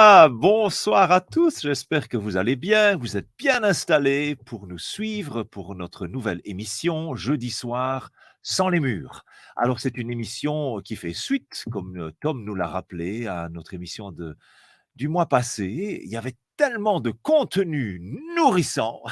Voilà, bonsoir à tous, j'espère que vous allez bien, vous êtes bien installés pour nous suivre pour notre nouvelle émission jeudi soir sans les murs. Alors c'est une émission qui fait suite, comme Tom nous l'a rappelé, à notre émission du mois passé. Il y avait tellement de contenu nourrissant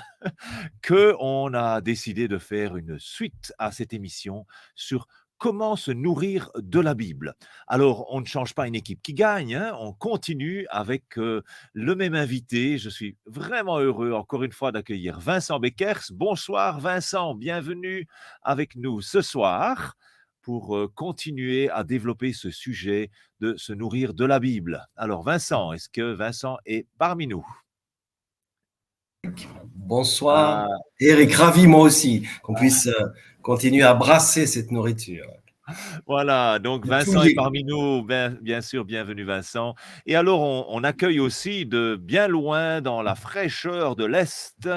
qu'on a décidé de faire une suite à cette émission sur comment se nourrir de la Bible. Alors, on ne change pas une équipe qui gagne, hein, on continue avec le même invité. Je suis vraiment heureux, encore une fois, d'accueillir Vincent Beckers. Bonsoir Vincent, bienvenue avec nous ce soir pour continuer à développer ce sujet de se nourrir de la Bible. Alors Vincent, est-ce que Vincent est parmi nous? Bonsoir, Eric, ravi moi aussi qu'on puisse continuer à brasser cette nourriture. Voilà, donc Vincent est parmi nous, bien sûr, bienvenue Vincent. Et alors, on accueille aussi de bien loin, dans la fraîcheur de l'Est,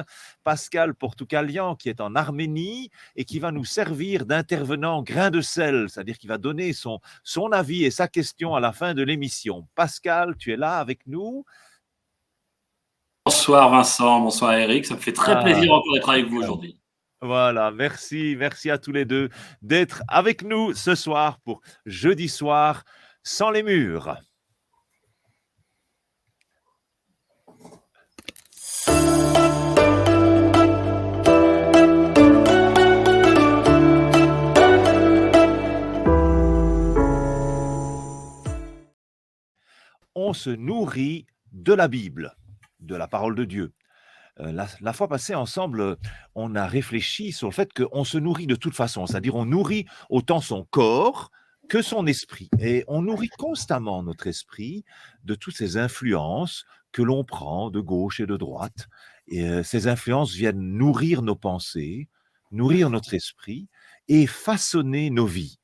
Pascal Portucalian, qui est en Arménie et qui va nous servir d'intervenant grain de sel, c'est-à-dire qu'il va donner son avis et sa question à la fin de l'émission. Pascal, tu es là avec nous? Bonsoir Vincent, bonsoir Eric, ça me fait très plaisir encore d'être avec vous aujourd'hui. Voilà, merci à tous les deux d'être avec nous ce soir pour jeudi soir sans les murs. On se nourrit de la Bible, de la parole de Dieu. La fois passée, ensemble, on a réfléchi sur le fait qu'on se nourrit de toute façon, c'est-à-dire on nourrit autant son corps que son esprit. Et on nourrit constamment notre esprit de toutes ces influences que l'on prend de gauche et de droite. Et ces influences viennent nourrir nos pensées, nourrir notre esprit et façonner nos vies.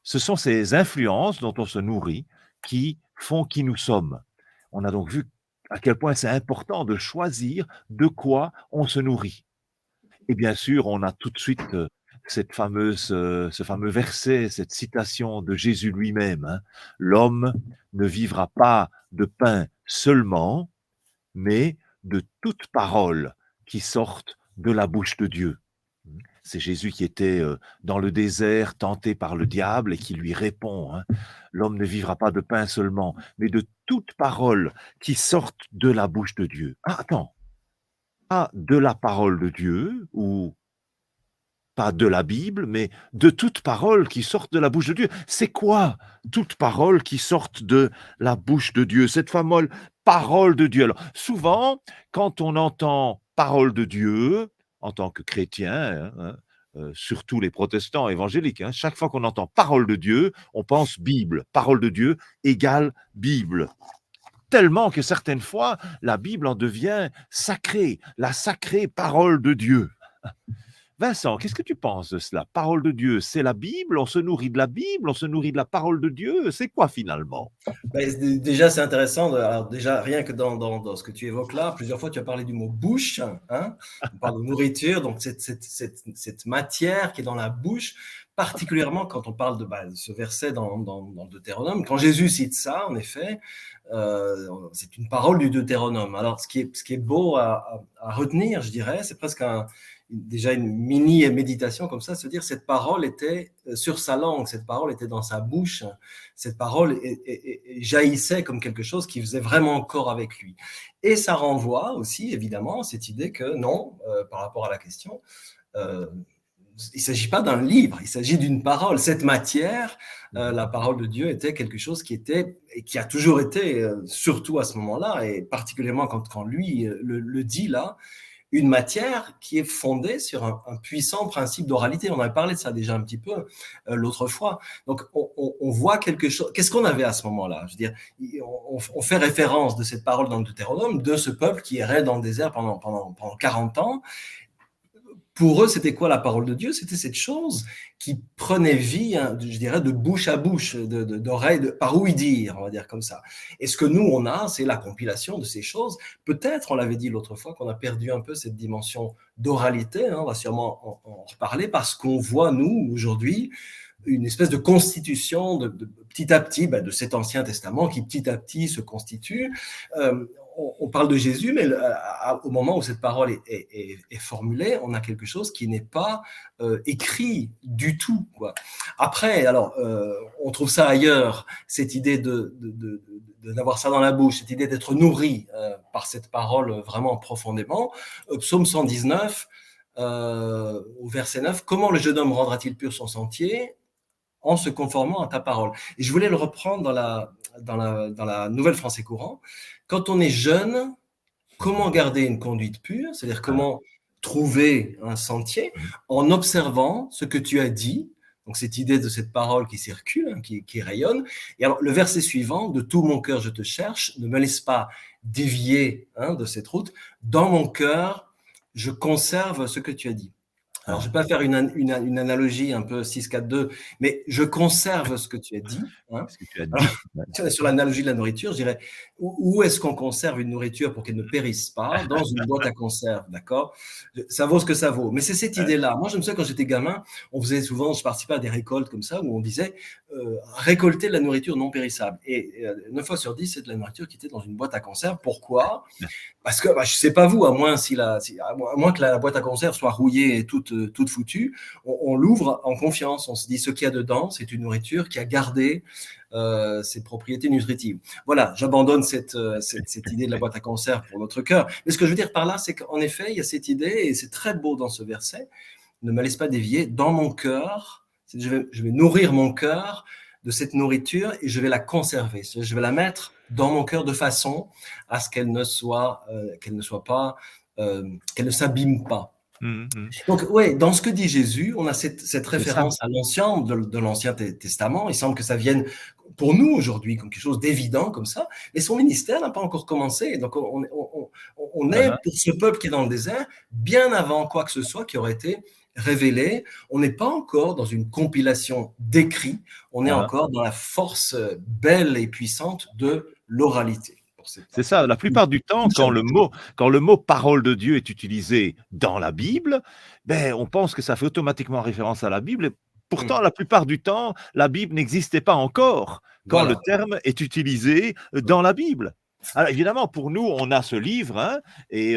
Ce sont ces influences dont on se nourrit qui font qui nous sommes. On a donc vu à quel point c'est important de choisir de quoi on se nourrit. Et bien sûr, on a tout de suite ce fameux verset, cette citation de Jésus lui-même, hein. L'homme ne vivra pas de pain seulement, mais de toute parole qui sorte de la bouche de Dieu. C'est Jésus qui était dans le désert, tenté par le diable, et qui lui répond, hein, l'homme ne vivra pas de pain seulement, mais de toute parole qui sorte de la bouche de Dieu. Ah, attends, pas de la parole de Dieu, ou pas de la Bible, mais de toute parole qui sorte de la bouche de Dieu. C'est quoi toute parole qui sorte de la bouche de Dieu? Cette fameuse parole de Dieu. Alors, souvent, quand on entend parole de Dieu, en tant que chrétien, surtout les protestants évangéliques, hein, chaque fois qu'on entend parole de Dieu, on pense Bible. Parole de Dieu égale Bible. Tellement que certaines fois, la Bible en devient sacrée, la sacrée parole de Dieu. Vincent, qu'est-ce que tu penses de cela? Parole de Dieu, c'est la Bible? On se nourrit de la Bible? On se nourrit de la parole de Dieu? C'est quoi finalement? Déjà, c'est intéressant. Alors déjà, rien que dans ce que tu évoques là, plusieurs fois, tu as parlé du mot bouche. Hein, on parle de nourriture, donc cette matière qui est dans la bouche, particulièrement quand on parle de ce verset dans Deutéronome. Quand Jésus cite ça, en effet, c'est une parole du Deutéronome. Alors, ce qui est beau à retenir, je dirais, c'est presque déjà une mini méditation comme ça, se dire cette parole était sur sa langue, cette parole était dans sa bouche, cette parole jaillissait comme quelque chose qui faisait vraiment corps avec lui. Et ça renvoie aussi, évidemment, cette idée que non, par rapport à la question, il ne s'agit pas d'un livre, il s'agit d'une parole. Cette matière, la parole de Dieu était quelque chose qui était, et qui a toujours été, surtout à ce moment-là, et particulièrement quand lui le dit là, une matière qui est fondée sur un puissant principe d'oralité. On avait parlé de ça déjà un petit peu l'autre fois. Donc, on voit quelque chose. Qu'est-ce qu'on avait à ce moment-là? Je veux dire, on fait référence de cette parole dans le Deutéronome, de ce peuple qui errait dans le désert pendant 40 ans. Pour eux, c'était quoi la parole de Dieu? C'était cette chose qui prenait vie, hein, je dirais, de bouche à bouche, d'oreille, par ouï dire, on va dire comme ça. Et ce que nous, on a, c'est la compilation de ces choses. Peut-être, on l'avait dit l'autre fois, qu'on a perdu un peu cette dimension d'oralité, hein, on va sûrement en reparler, parce qu'on voit, nous, aujourd'hui, une espèce de constitution de petit à petit de cet Ancien Testament qui petit à petit se constitue. On parle de Jésus, mais au moment où cette parole est formulée, on a quelque chose qui n'est pas écrit du tout, quoi. Après, alors, on trouve ça ailleurs, cette idée d'avoir ça dans la bouche, cette idée d'être nourri par cette parole vraiment profondément. Psaume 119, au verset 9, « Comment le jeune homme rendra-t-il pur son sentier ? En se conformant à ta parole. » Et je voulais le reprendre dans la Nouvelle Français courant. Quand on est jeune, comment garder une conduite pure, c'est-à-dire comment trouver un sentier en observant ce que tu as dit, donc cette idée de cette parole qui circule, qui rayonne. Et alors le verset suivant, « De tout mon cœur je te cherche, ne me laisse pas dévier de cette route, dans mon cœur je conserve ce que tu as dit. » Alors, je ne vais pas faire une analogie un peu 6-4-2, mais je conserve ce que tu as dit. Ce que tu as dit. Alors, sur l'analogie de la nourriture, je dirais, où est-ce qu'on conserve une nourriture pour qu'elle ne périsse pas? Dans une boîte à conserve, d'accord? Ça vaut ce que ça vaut. Mais c'est cette idée-là. Moi, je me souviens, quand j'étais gamin, on faisait souvent, je participais à des récoltes comme ça, où on disait récolter de la nourriture non périssable. Et 9 fois sur 10, c'est de la nourriture qui était dans une boîte à conserve. Pourquoi? Parce que, je ne sais pas vous, à moins que la boîte à conserve soit rouillée et toute foutue, on l'ouvre en confiance. On se dit, ce qu'il y a dedans, c'est une nourriture qui a gardé ses propriétés nutritives. Voilà, j'abandonne cette idée de la boîte à conserve pour notre cœur. Mais ce que je veux dire par là, c'est qu'en effet, il y a cette idée, et c'est très beau dans ce verset, ne me laisse pas dévier, dans mon cœur, je vais nourrir mon cœur de cette nourriture et je vais la conserver. Je vais la mettre dans mon cœur de façon à ce qu'elle ne s'abîme pas. Donc, ouais, dans ce que dit Jésus, on a cette référence à l'ensemble de l'Ancien Testament. Il semble que ça vienne pour nous aujourd'hui comme quelque chose d'évident comme ça, mais son ministère n'a pas encore commencé. Donc, on est pour ce peuple qui est dans le désert bien avant quoi que ce soit qui aurait été révélé. On n'est pas encore dans une compilation d'écrits, on est encore dans la force belle et puissante de l'oralité. C'est ça, la plupart du temps, quand le mot parole de Dieu est utilisé dans la Bible, on pense que ça fait automatiquement référence à la Bible. Et pourtant, la plupart du temps, la Bible n'existait pas encore quand le terme est utilisé dans la Bible. Alors évidemment, pour nous, on a ce livre et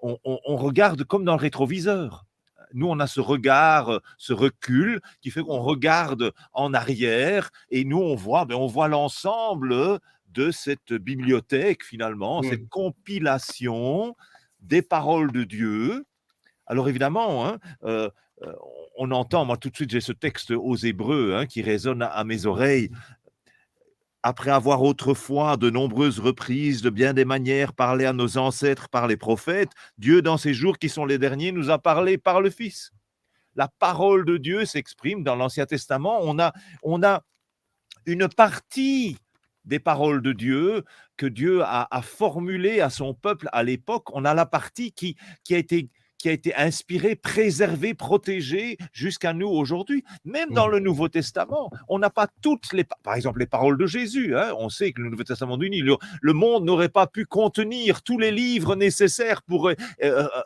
on regarde comme dans le rétroviseur. Nous, on a ce regard, ce recul qui fait qu'on regarde en arrière et nous, on voit l'ensemble de cette bibliothèque, finalement, cette compilation des paroles de Dieu. Alors évidemment, on entend, moi tout de suite, j'ai ce texte aux Hébreux qui résonne à mes oreilles. Après avoir autrefois de nombreuses reprises, de bien des manières, parlé à nos ancêtres par les prophètes, Dieu, dans ces jours qui sont les derniers, nous a parlé par le Fils. La parole de Dieu s'exprime dans l'Ancien Testament. On a une partie des paroles de Dieu que Dieu a formulées à son peuple à l'époque. On a la partie qui a été inspirée, préservée, protégée jusqu'à nous aujourd'hui. Même dans le Nouveau Testament, on n'a pas par exemple, les paroles de Jésus. On sait que le Nouveau Testament nous dit le monde n'aurait pas pu contenir tous les livres nécessaires pour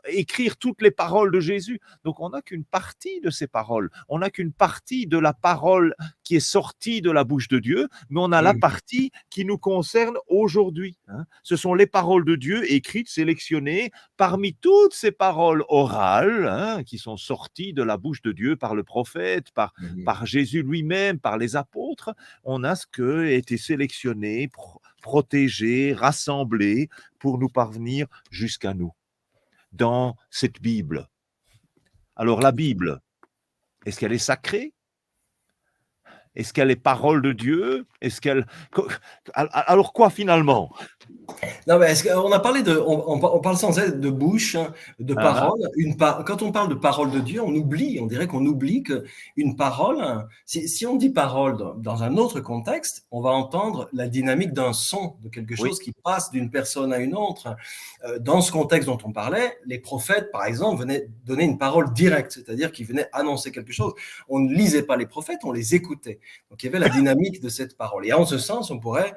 écrire toutes les paroles de Jésus. Donc, on n'a qu'une partie de ces paroles. On n'a qu'une partie de la parole qui est sortie de la bouche de Dieu, mais on a la partie qui nous concerne aujourd'hui. Ce sont les paroles de Dieu écrites, sélectionnées parmi toutes ces paroles orales qui sont sorties de la bouche de Dieu par le prophète, par Jésus lui-même, par les apôtres. On a ce qui a été sélectionné, protégé, rassemblé pour nous parvenir jusqu'à nous dans cette Bible. Alors la Bible, est-ce qu'elle est sacrée? Est-ce qu'elle est parole de Dieu? Alors quoi finalement? Non, mais on a parlé on parle sans cesse de bouche, de parole. Quand on parle de parole de Dieu, on dirait qu'on oublie qu'une parole, si on dit parole dans un autre contexte, on va entendre la dynamique d'un son, de quelque chose qui passe d'une personne à une autre. Dans ce contexte dont on parlait, les prophètes, par exemple, venaient donner une parole directe, c'est-à-dire qu'ils venaient annoncer quelque chose. On ne lisait pas les prophètes, on les écoutait. Donc il y avait la dynamique de cette parole. Et en ce sens, on pourrait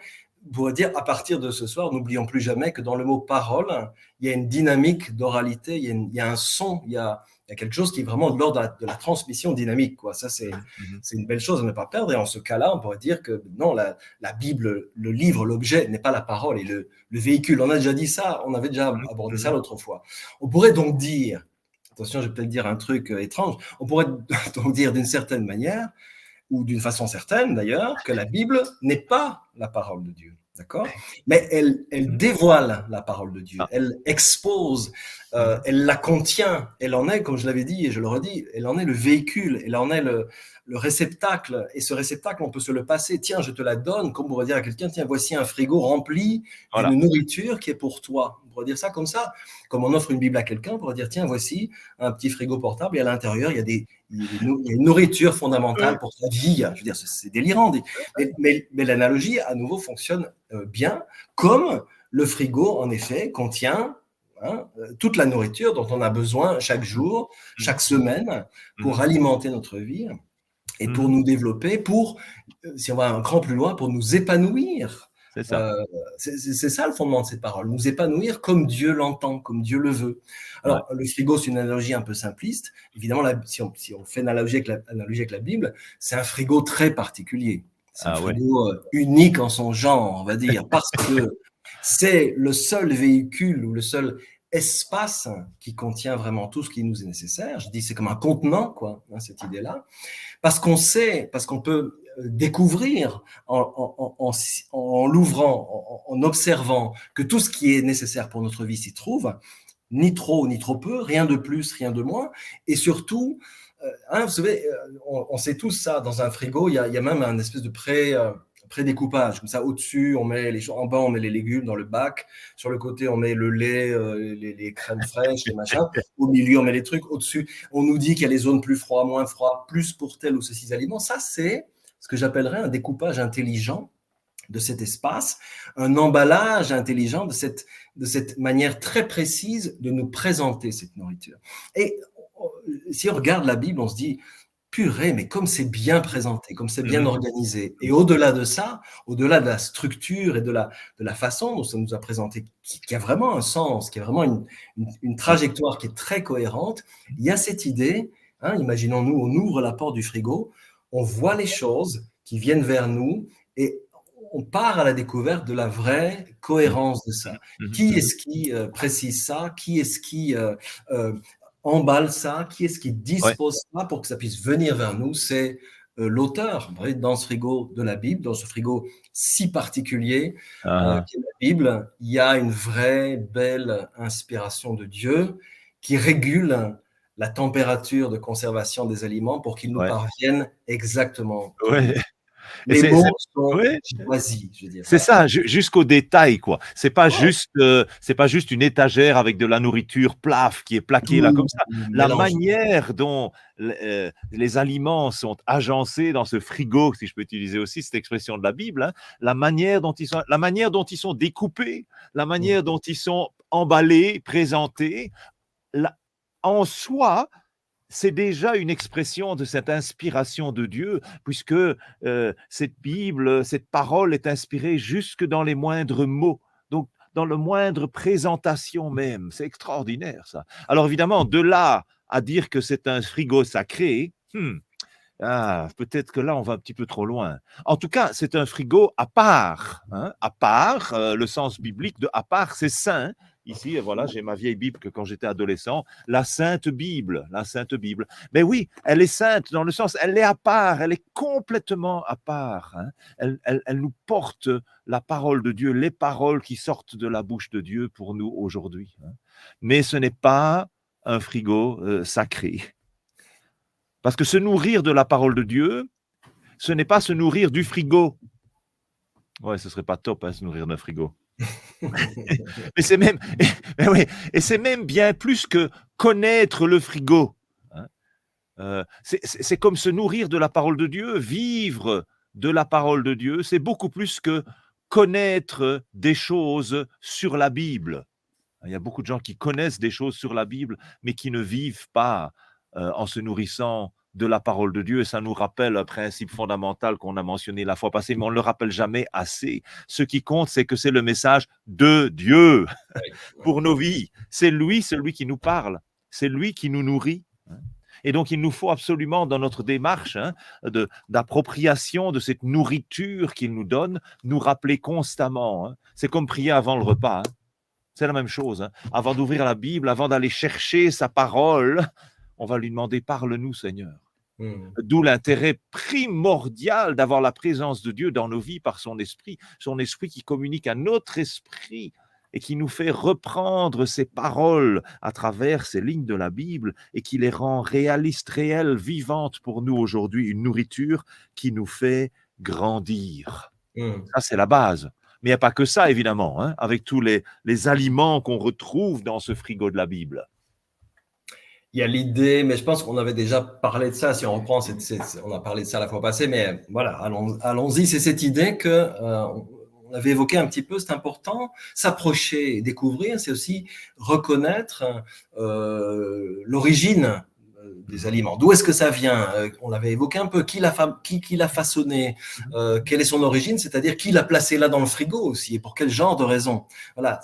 on pourrait dire, à partir de ce soir, n'oublions plus jamais que dans le mot parole, il y a une dynamique d'oralité, il y a un son, il y a quelque chose qui est vraiment de l'ordre de la transmission dynamique, quoi. Ça, c'est une belle chose à ne pas perdre. Et en ce cas-là, on pourrait dire que non, la Bible, le livre, l'objet n'est pas la parole et le véhicule. On a déjà dit ça, on avait déjà abordé ça l'autre fois. On pourrait donc dire, attention, je vais peut-être dire un truc étrange, on pourrait donc dire d'une certaine manière, ou d'une façon certaine d'ailleurs, que la Bible n'est pas la parole de Dieu, d'accord? Mais elle dévoile la parole de Dieu, elle expose, elle la contient, elle en est, comme je l'avais dit et je le redis, elle en est le véhicule, elle en est le réceptacle, et ce réceptacle, on peut se le passer. Tiens, je te la donne, comme on pourrait dire à quelqu'un, tiens, voici un frigo rempli d'une nourriture qui est pour toi. On pourrait dire ça comme ça. Comme on offre une Bible à quelqu'un, on pourrait dire, tiens, voici un petit frigo portable, et à l'intérieur, il y a une nourriture fondamentale pour ta vie. Je veux dire, c'est délirant. Mais l'analogie, à nouveau, fonctionne bien, comme le frigo, en effet, contient toute la nourriture dont on a besoin chaque jour, chaque semaine, pour alimenter notre vie et pour nous développer, pour, si on va un cran plus loin, pour nous épanouir. C'est ça. C'est ça le fondement de cette parole, nous épanouir comme Dieu l'entend, comme Dieu le veut. Alors, le frigo, c'est une analogie un peu simpliste. Évidemment, si on fait une analogie avec la Bible, c'est un frigo très particulier. C'est un frigo unique en son genre, on va dire, parce que c'est le seul véhicule ou le seul espace qui contient vraiment tout ce qui nous est nécessaire. Je dis c'est comme un contenant, quoi, cette idée-là. Parce qu'on peut découvrir en l'ouvrant, en observant que tout ce qui est nécessaire pour notre vie s'y trouve, ni trop ni trop peu, rien de plus, rien de moins, et surtout, vous savez, on sait tous ça, dans un frigo, il y a même un espèce de pré-découpage, comme ça, au-dessus, on met les choses, en bas, on met les légumes dans le bac, sur le côté, on met le lait, les crèmes fraîches, les machins, au milieu, on met les trucs, au-dessus, on nous dit qu'il y a les zones plus froides, moins froides, plus pour tel ou ceci aliments. Ça, c'est ce que j'appellerais un découpage intelligent de cet espace, un emballage intelligent de cette manière très précise de nous présenter cette nourriture. Et si on regarde la Bible, on se dit, purée, mais comme c'est bien présenté, comme c'est bien organisé. Et au-delà de ça, au-delà de la structure et de la façon dont ça nous a présenté, qui a vraiment un sens, qui a vraiment une trajectoire qui est très cohérente, il y a cette idée, imaginons-nous, on ouvre la porte du frigo, on voit les choses qui viennent vers nous et on part à la découverte de la vraie cohérence de ça. Qui est-ce qui précise ça? Qui est-ce qui emballe ça? Qui est-ce qui dispose ça pour que ça puisse venir vers nous? C'est l'auteur, dans ce frigo de la Bible, dans ce frigo si particulier qu'est la Bible. Il y a une vraie belle inspiration de Dieu qui régule la température de conservation des aliments pour qu'ils nous parviennent exactement. Les mots sont choisis, je veux dire. C'est ça, jusqu'au détail, quoi. C'est pas juste une étagère avec de la nourriture plaf qui est plaquée là comme ça. La manière dont les aliments sont agencés dans ce frigo, si je peux utiliser aussi cette expression de la Bible, la manière dont ils sont découpés, la manière dont ils sont emballés, présentés, en soi, c'est déjà une expression de cette inspiration de Dieu, puisque cette Bible, cette parole est inspirée jusque dans les moindres mots, donc dans la moindre présentation même. C'est extraordinaire, ça. Alors évidemment, de là à dire que c'est un frigo sacré, peut-être que là, on va un petit peu trop loin. En tout cas, c'est un frigo à part. À part, le sens biblique de à part, c'est saint. Ici, voilà, j'ai ma vieille Bible que quand j'étais adolescent, la Sainte Bible, la Sainte Bible. Mais oui, elle est sainte dans le sens, elle est à part, elle est complètement à part. Elle nous porte la parole de Dieu, les paroles qui sortent de la bouche de Dieu pour nous aujourd'hui. Mais ce n'est pas un frigo sacré. Parce que se nourrir de la parole de Dieu, ce n'est pas se nourrir du frigo. Ouais, ce serait pas top, se nourrir d'un frigo. Mais c'est même, et c'est même bien plus que connaître le frigo. C'est comme se nourrir de la parole de Dieu, vivre de la parole de Dieu, c'est beaucoup plus que connaître des choses sur la Bible. Il y a beaucoup de gens qui connaissent des choses sur la Bible, mais qui ne vivent pas en se nourrissant de la parole de Dieu. Et ça nous rappelle un principe fondamental qu'on a mentionné la fois passée, mais on ne le rappelle jamais assez. Ce qui compte, c'est que c'est le message de Dieu pour nos vies. C'est lui, celui qui nous parle. C'est lui qui nous nourrit. Et donc, il nous faut absolument, dans notre démarche d'appropriation de cette nourriture qu'il nous donne, nous rappeler constamment. C'est comme prier avant le repas. C'est la même chose. Avant d'ouvrir la Bible, avant d'aller chercher sa parole, on va lui demander « Parle-nous, Seigneur ». D'où l'intérêt primordial d'avoir la présence de Dieu dans nos vies par son esprit qui communique à notre esprit et qui nous fait reprendre ces paroles à travers ces lignes de la Bible et qui les rend réalistes, réelles, vivantes pour nous aujourd'hui, une nourriture qui nous fait grandir. Ça, c'est la base. Mais il n'y a pas que ça, évidemment, avec tous les aliments qu'on retrouve dans ce frigo de la Bible. Il y a l'idée, mais je pense qu'on avait déjà parlé de ça, si on reprend, on a parlé de ça la fois passée, mais voilà, allons-y, c'est cette idée que on avait évoqué un petit peu, c'est important, s'approcher et découvrir, c'est aussi reconnaître l'origine des aliments. D'où est-ce que ça vient? On l'avait évoqué un peu. Qui l'a façonné? Quelle est son origine? C'est-à-dire qui l'a placé là dans le frigo aussi et pour quel genre de raison? Voilà.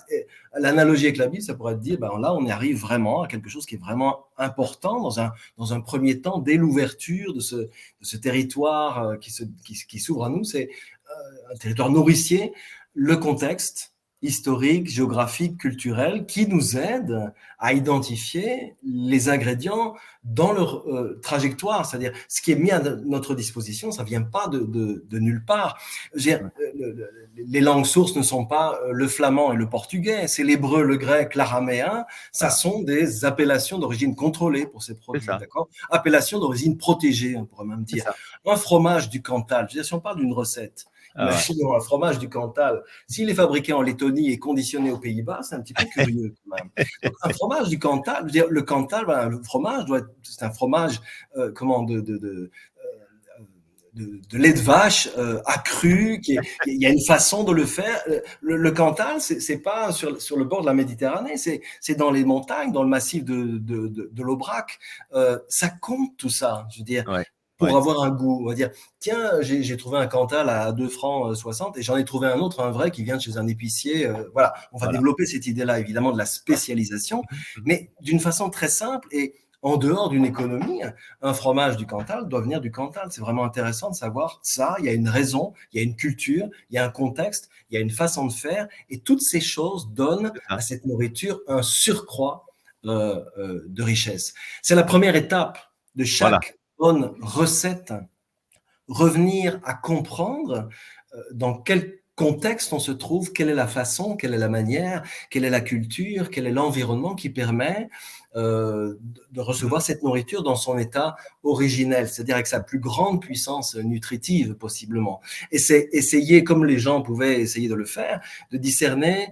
L'analogie avec la Bible, ça pourrait te dire, ben là, on y arrive vraiment à quelque chose qui est vraiment important dans un premier temps, dès l'ouverture de ce territoire qui s'ouvre à nous. C'est un territoire nourricier, le contexte historique, géographique, culturel, qui nous aide à identifier les ingrédients dans leur trajectoire, c'est-à-dire ce qui est mis à notre disposition, ça vient pas de nulle part. Les langues sources ne sont pas le flamand et le portugais, c'est l'hébreu, le grec, l'araméen, ça sont des appellations d'origine contrôlée pour ces produits, d'accord? Appellations d'origine protégée, on pourrait même dire. Un fromage du Cantal, je veux dire, si on parle d'une recette, imaginons un fromage du Cantal, s'il est fabriqué en Lettonie et conditionné aux Pays-Bas, c'est un petit peu curieux quand même. Donc, un fromage du Cantal, je veux dire, le Cantal, voilà, le fromage c'est un fromage de lait de vache accru, il y a une façon de le faire. Le Cantal, c'est pas sur le bord de la Méditerranée, c'est dans les montagnes, dans le massif de l'Aubrac. Ça compte tout ça, je veux dire. Pour avoir un goût, on va dire, tiens, j'ai trouvé un Cantal à 2 francs 60 et j'en ai trouvé un autre, un vrai, qui vient de chez un épicier. Voilà, on va développer cette idée-là, évidemment, de la spécialisation, mais d'une façon très simple et en dehors d'une économie. Un fromage du Cantal doit venir du Cantal. C'est vraiment intéressant de savoir ça. Il y a une raison, il y a une culture, il y a un contexte, il y a une façon de faire, et toutes ces choses donnent à cette nourriture un surcroît de richesse. C'est la première étape de chaque bonne recette, revenir à comprendre dans quel contexte on se trouve, quelle est la façon, quelle est la manière, quelle est la culture, quel est l'environnement qui permet de recevoir cette nourriture dans son état originel, c'est-à-dire avec sa plus grande puissance nutritive possiblement. Et c'est essayer, comme les gens pouvaient essayer de le faire, de discerner,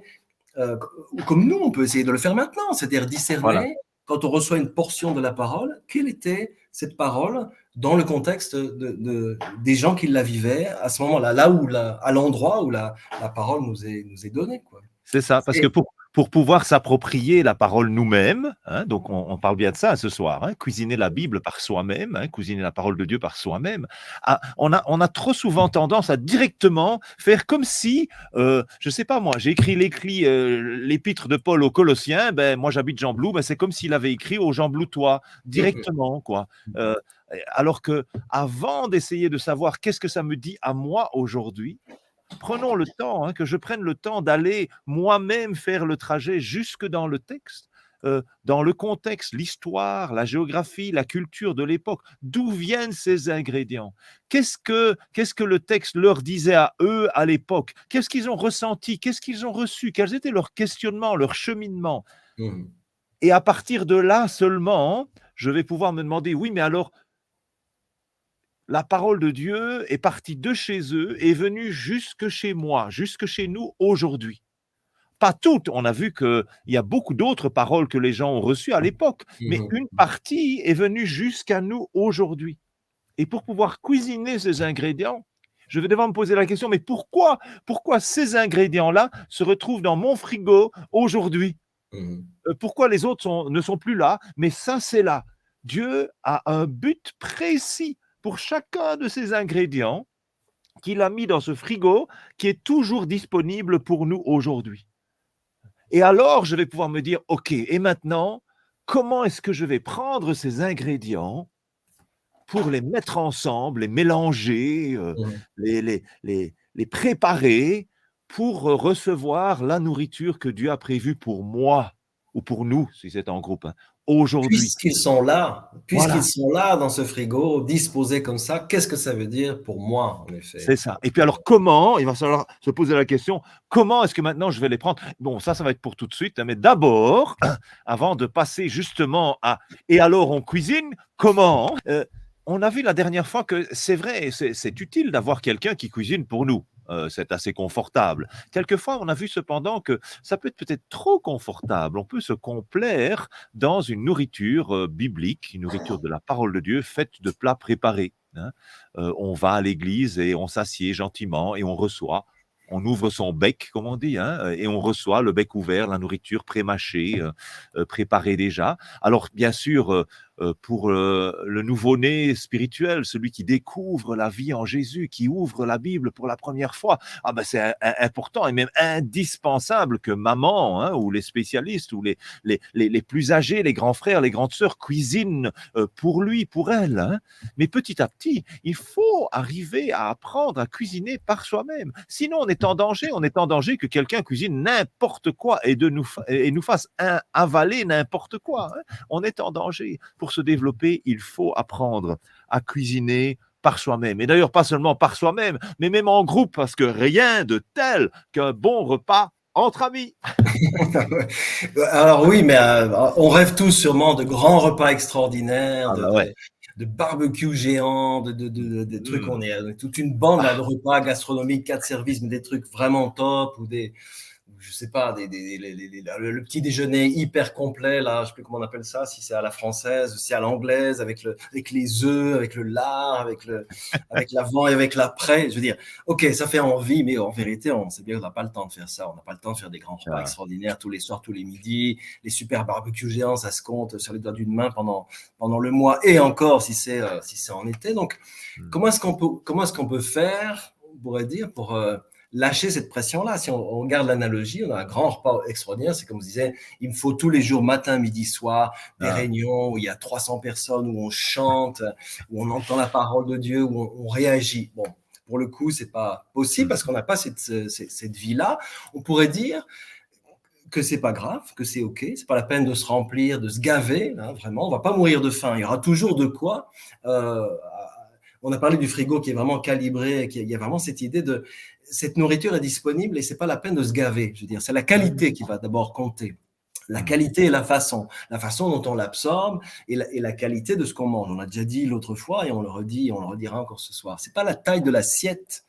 comme nous on peut essayer de le faire maintenant, c'est-à-dire discerner quand on reçoit une portion de la parole, quelle était cette parole dans le contexte des gens qui la vivaient à ce moment-là, à l'endroit où la parole nous est donnée, quoi. C'est ça, parce que pour pouvoir s'approprier la parole nous-mêmes, donc on parle bien de ça ce soir, cuisiner la Bible par soi-même, cuisiner la parole de Dieu par soi-même, on a trop souvent tendance à directement faire comme si, je sais pas moi, j'ai écrit l'épître de Paul aux Colossiens, ben moi j'habite Jean Blou, ben c'est comme s'il avait écrit aux Jean Bloutois, directement, quoi. Alors que avant d'essayer de savoir qu'est-ce que ça me dit à moi aujourd'hui, prenons le temps, que je prenne le temps d'aller moi-même faire le trajet jusque dans le texte, dans le contexte, l'histoire, la géographie, la culture de l'époque. D'où viennent ces ingrédients? Qu'est-ce que le texte leur disait à eux à l'époque? Qu'est-ce qu'ils ont ressenti? Qu'est-ce qu'ils ont reçu? Quels étaient leurs questionnements, leurs cheminements? Et à partir de là seulement, je vais pouvoir me demander, oui, mais alors, la parole de Dieu est partie de chez eux et est venue jusque chez moi, jusque chez nous aujourd'hui. Pas toutes, on a vu qu'il y a beaucoup d'autres paroles que les gens ont reçues à l'époque, mais une partie est venue jusqu'à nous aujourd'hui. Et pour pouvoir cuisiner ces ingrédients, je vais devoir me poser la question, mais pourquoi ces ingrédients-là se retrouvent dans mon frigo aujourd'hui? Pourquoi les autres ne sont plus là, mais ça c'est là? Dieu a un but précis pour chacun de ces ingrédients qu'il a mis dans ce frigo qui est toujours disponible pour nous aujourd'hui. Et alors, je vais pouvoir me dire, OK, et maintenant, comment est-ce que je vais prendre ces ingrédients pour les mettre ensemble, les mélanger, Mhm. les préparer pour recevoir la nourriture que Dieu a prévue pour moi ou pour nous, si c'est en groupe, hein, aujourd'hui. Puisqu'ils Voilà. sont là dans ce frigo, disposés comme ça, qu'est-ce que ça veut dire pour moi, en effet? C'est ça. Et puis alors comment, il va falloir se poser la question, comment est-ce que maintenant je vais les prendre? Bon, ça va être pour tout de suite, hein, mais d'abord, avant de passer justement à et alors on cuisine, comment? On a vu la dernière fois que c'est vrai, c'est utile d'avoir quelqu'un qui cuisine pour nous. C'est assez confortable. Quelquefois, on a vu cependant que ça peut être peut-être trop confortable. On peut se complaire dans une nourriture biblique, une nourriture de la parole de Dieu faite de plats préparés, hein. On va à l'église et on s'assied gentiment et on reçoit. On ouvre son bec, comme on dit, hein, et on reçoit le bec ouvert, la nourriture pré-mâchée, préparée déjà. Alors, bien sûr, pour le nouveau-né spirituel, celui qui découvre la vie en Jésus, qui ouvre la Bible pour la première fois, ah ben c'est important et même indispensable que maman, hein, ou les spécialistes, ou les plus âgés, les grands frères, les grandes sœurs cuisinent pour lui, pour elle, hein. Mais petit à petit, il faut arriver à apprendre à cuisiner par soi-même. Sinon, on est en danger que quelqu'un cuisine n'importe quoi et nous fasse avaler n'importe quoi, hein. On est en danger. Pour se développer, il faut apprendre à cuisiner par soi-même. Et d'ailleurs, pas seulement par soi-même, mais même en groupe, parce que rien de tel qu'un bon repas entre amis. Alors oui, mais on rêve tous sûrement de grands repas extraordinaires, Ah bah ouais. de barbecues géants, de trucs, Mmh. on est toute une bande là, de Ah, repas gastronomiques, 4 services, mais des trucs vraiment top, je sais pas, le petit déjeuner hyper complet, là, je sais plus comment on appelle ça, si c'est à la française, si c'est à l'anglaise, avec les œufs, avec le lard, avec l'avant et avec l'après. Je veux dire, ok, ça fait envie, mais en vérité, on sait bien qu'on n'a pas le temps de faire ça. On n'a pas le temps de faire des grands repas ah, extraordinaires tous les soirs, tous les midis. Les super barbecues géants, ça se compte sur les doigts d'une main pendant le mois et encore si c'est en été. Donc, mmh. comment est-ce qu'on peut faire, on pourrait dire, pour lâcher cette pression-là? Si on regarde l'analogie, on a un grand repas extraordinaire. C'est comme je disais, il me faut tous les jours, matin, midi, soir, des Ah, réunions où il y a 300 personnes, où on chante, où on entend la parole de Dieu, où on réagit. Bon, pour le coup, c'est pas possible mmh. parce qu'on n'a pas cette vie-là. On pourrait dire que c'est pas grave, que c'est ok, c'est pas la peine de se remplir, de se gaver, hein, vraiment, on va pas mourir de faim, il y aura toujours de quoi. Euh, on a parlé du frigo qui est vraiment calibré, il y a vraiment cette idée de cette nourriture est disponible et c'est pas la peine de se gaver. Je veux dire, c'est la qualité qui va d'abord compter. La Mmh. qualité et la façon dont on l'absorbe et la qualité de ce qu'on mange. On a déjà dit l'autre fois et on le redit, on le redira encore ce soir. C'est pas la taille de l'assiette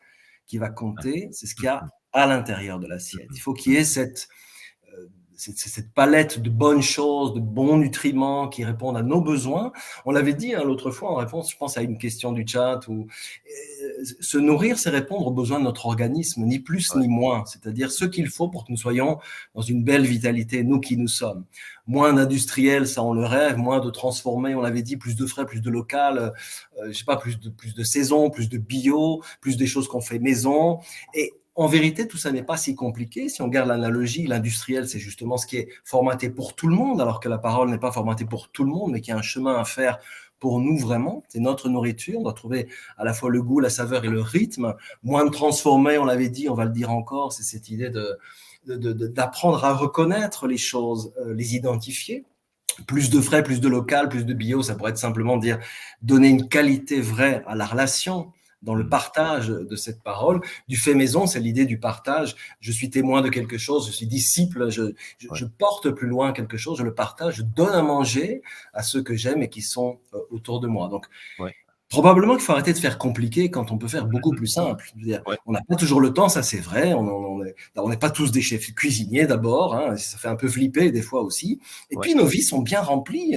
qui va compter, c'est ce qu'il y Mmh a à l'intérieur de mh. l'assiette. Il Mmh faut qu'il y ait cette palette de bonnes choses, de bons nutriments qui répondent à nos besoins. On l'avait dit l'autre fois en réponse, je pense à une question du chat, où se nourrir, c'est répondre aux besoins de notre organisme, ni plus Ouais. ni moins, c'est-à-dire ce qu'il faut pour que nous soyons dans une belle vitalité, nous qui nous sommes. Moins d'industriel, ça on le rêve, moins de transformé, on l'avait dit, plus de frais, plus de local, je sais pas, plus de saison, plus de bio, plus des choses qu'on fait maison. Et en vérité, tout ça n'est pas si compliqué. Si on garde l'analogie, l'industriel, c'est justement ce qui est formaté pour tout le monde, alors que la parole n'est pas formatée pour tout le monde, mais qu'il y a un chemin à faire pour nous vraiment. C'est notre nourriture. On doit trouver à la fois le goût, la saveur et le rythme. Moins de transformer, on l'avait dit, on va le dire encore, c'est cette idée d'apprendre à reconnaître les choses, les identifier. Plus de frais, plus de local, plus de bio, ça pourrait être simplement dire donner une qualité vraie à la relation dans le Mmh. partage de cette parole. Du fait maison, c'est l'idée du partage. Je suis témoin de quelque chose, je suis disciple, Ouais. je porte plus loin quelque chose, je le partage, je donne à manger à ceux que j'aime et qui sont autour de moi. Donc, Ouais. probablement qu'il faut arrêter de faire compliqué quand on peut faire beaucoup Mmh plus simple. Je veux dire, Ouais. on n'a pas toujours le temps, ça c'est vrai. On n'est pas tous des chefs cuisiniers d'abord, hein, ça fait un peu flipper des fois aussi. Et Ouais. puis nos vies sont bien remplies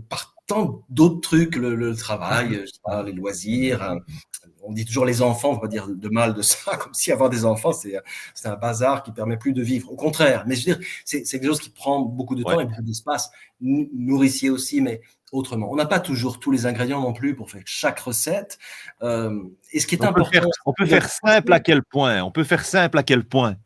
par tant d'autres trucs, le travail, je sais pas, les loisirs. On dit toujours les enfants, on va pas dire de mal de ça, comme si avoir des enfants c'est un bazar qui permet plus de vivre. Au contraire, mais je veux dire, c'est quelque chose qui prend beaucoup de temps Ouais. et beaucoup d'espace. Nourricier aussi, mais autrement. On n'a pas toujours tous les ingrédients non plus pour faire chaque recette. Et ce qui est important, on peut faire simple à quel point? On peut faire simple à quel point?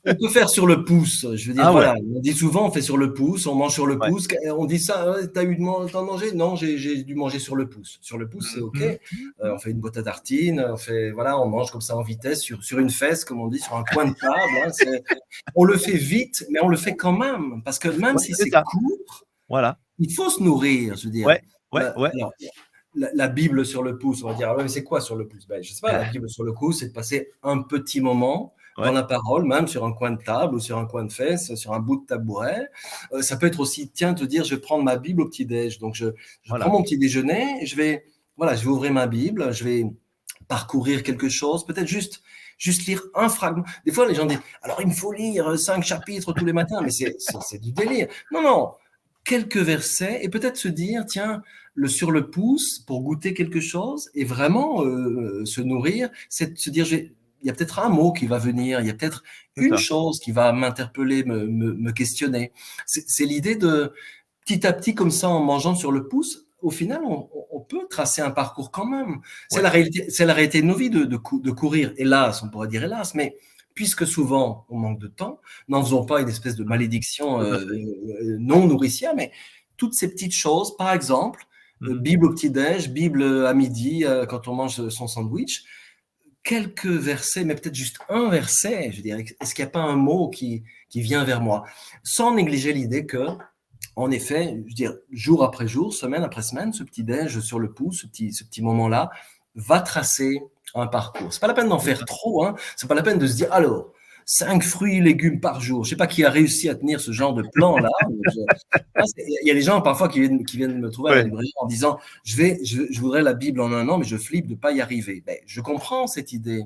on peut faire sur le pouce. Je veux dire, Ah ouais, voilà, on dit souvent, on fait sur le pouce, on mange sur le ouais. pouce. On dit ça, t'as mangé? Non, j'ai dû manger sur le pouce. Sur le pouce, c'est OK. On fait une boîte à tartines, on mange comme ça en vitesse sur une fesse, comme on dit, sur un coin de table. On le fait vite, mais on le fait quand même, parce que même Ouais, si c'est c'est ça. court, Voilà. il faut se nourrir. Je veux dire, Ouais, ouais, ouais. alors, la Bible sur le pouce, on va dire, ah ouais, mais c'est quoi sur le pouce? Ben, je sais pas, la Bible sur le pouce, c'est de passer un petit moment dans la parole, même sur un coin de table ou sur un coin de fesse, sur un bout de tabouret. Ça peut être aussi, tiens, te dire, je vais prendre ma Bible au petit-déj. Donc, je Voilà. prends mon petit déjeuner, et je vais ouvrir ma Bible, je vais parcourir quelque chose, peut-être juste lire un fragment. Des fois, les gens disent, alors il me faut lire 5 chapitres tous les matins, mais c'est du délire. Non, quelques versets et peut-être se dire, tiens, sur le pouce pour goûter quelque chose et vraiment se nourrir, c'est de se dire, il y a peut-être un mot qui va venir, il y a peut-être une chose qui va m'interpeller, me questionner. C'est l'idée de, petit à petit, comme ça, en mangeant sur le pouce, au final, on peut tracer un parcours quand même. C'est la réalité de nos vies de courir. Hélas, on pourrait dire hélas, mais puisque souvent on manque de temps, n'en faisons pas une espèce de malédiction non nourricière, mais toutes ces petites choses, par exemple, Bible au petit-déj, Bible à midi quand on mange son sandwich, quelques versets, mais peut-être juste un verset, je dirais, est-ce qu'il n'y a pas un mot qui vient vers moi? Sans négliger l'idée que, en effet, je veux dire, jour après jour, semaine après semaine, ce petit-déj sur le pouce, ce petit moment-là, va tracer un parcours. C'est pas la peine d'en faire trop, hein. C'est pas la peine de se dire, alors, 5 fruits et légumes par jour. Je sais pas qui a réussi à tenir ce genre de plan-là. Il y a des gens parfois qui viennent me trouver à la librairie en disant, je voudrais la Bible en un an, mais je flippe de pas y arriver. Ben, je comprends cette idée.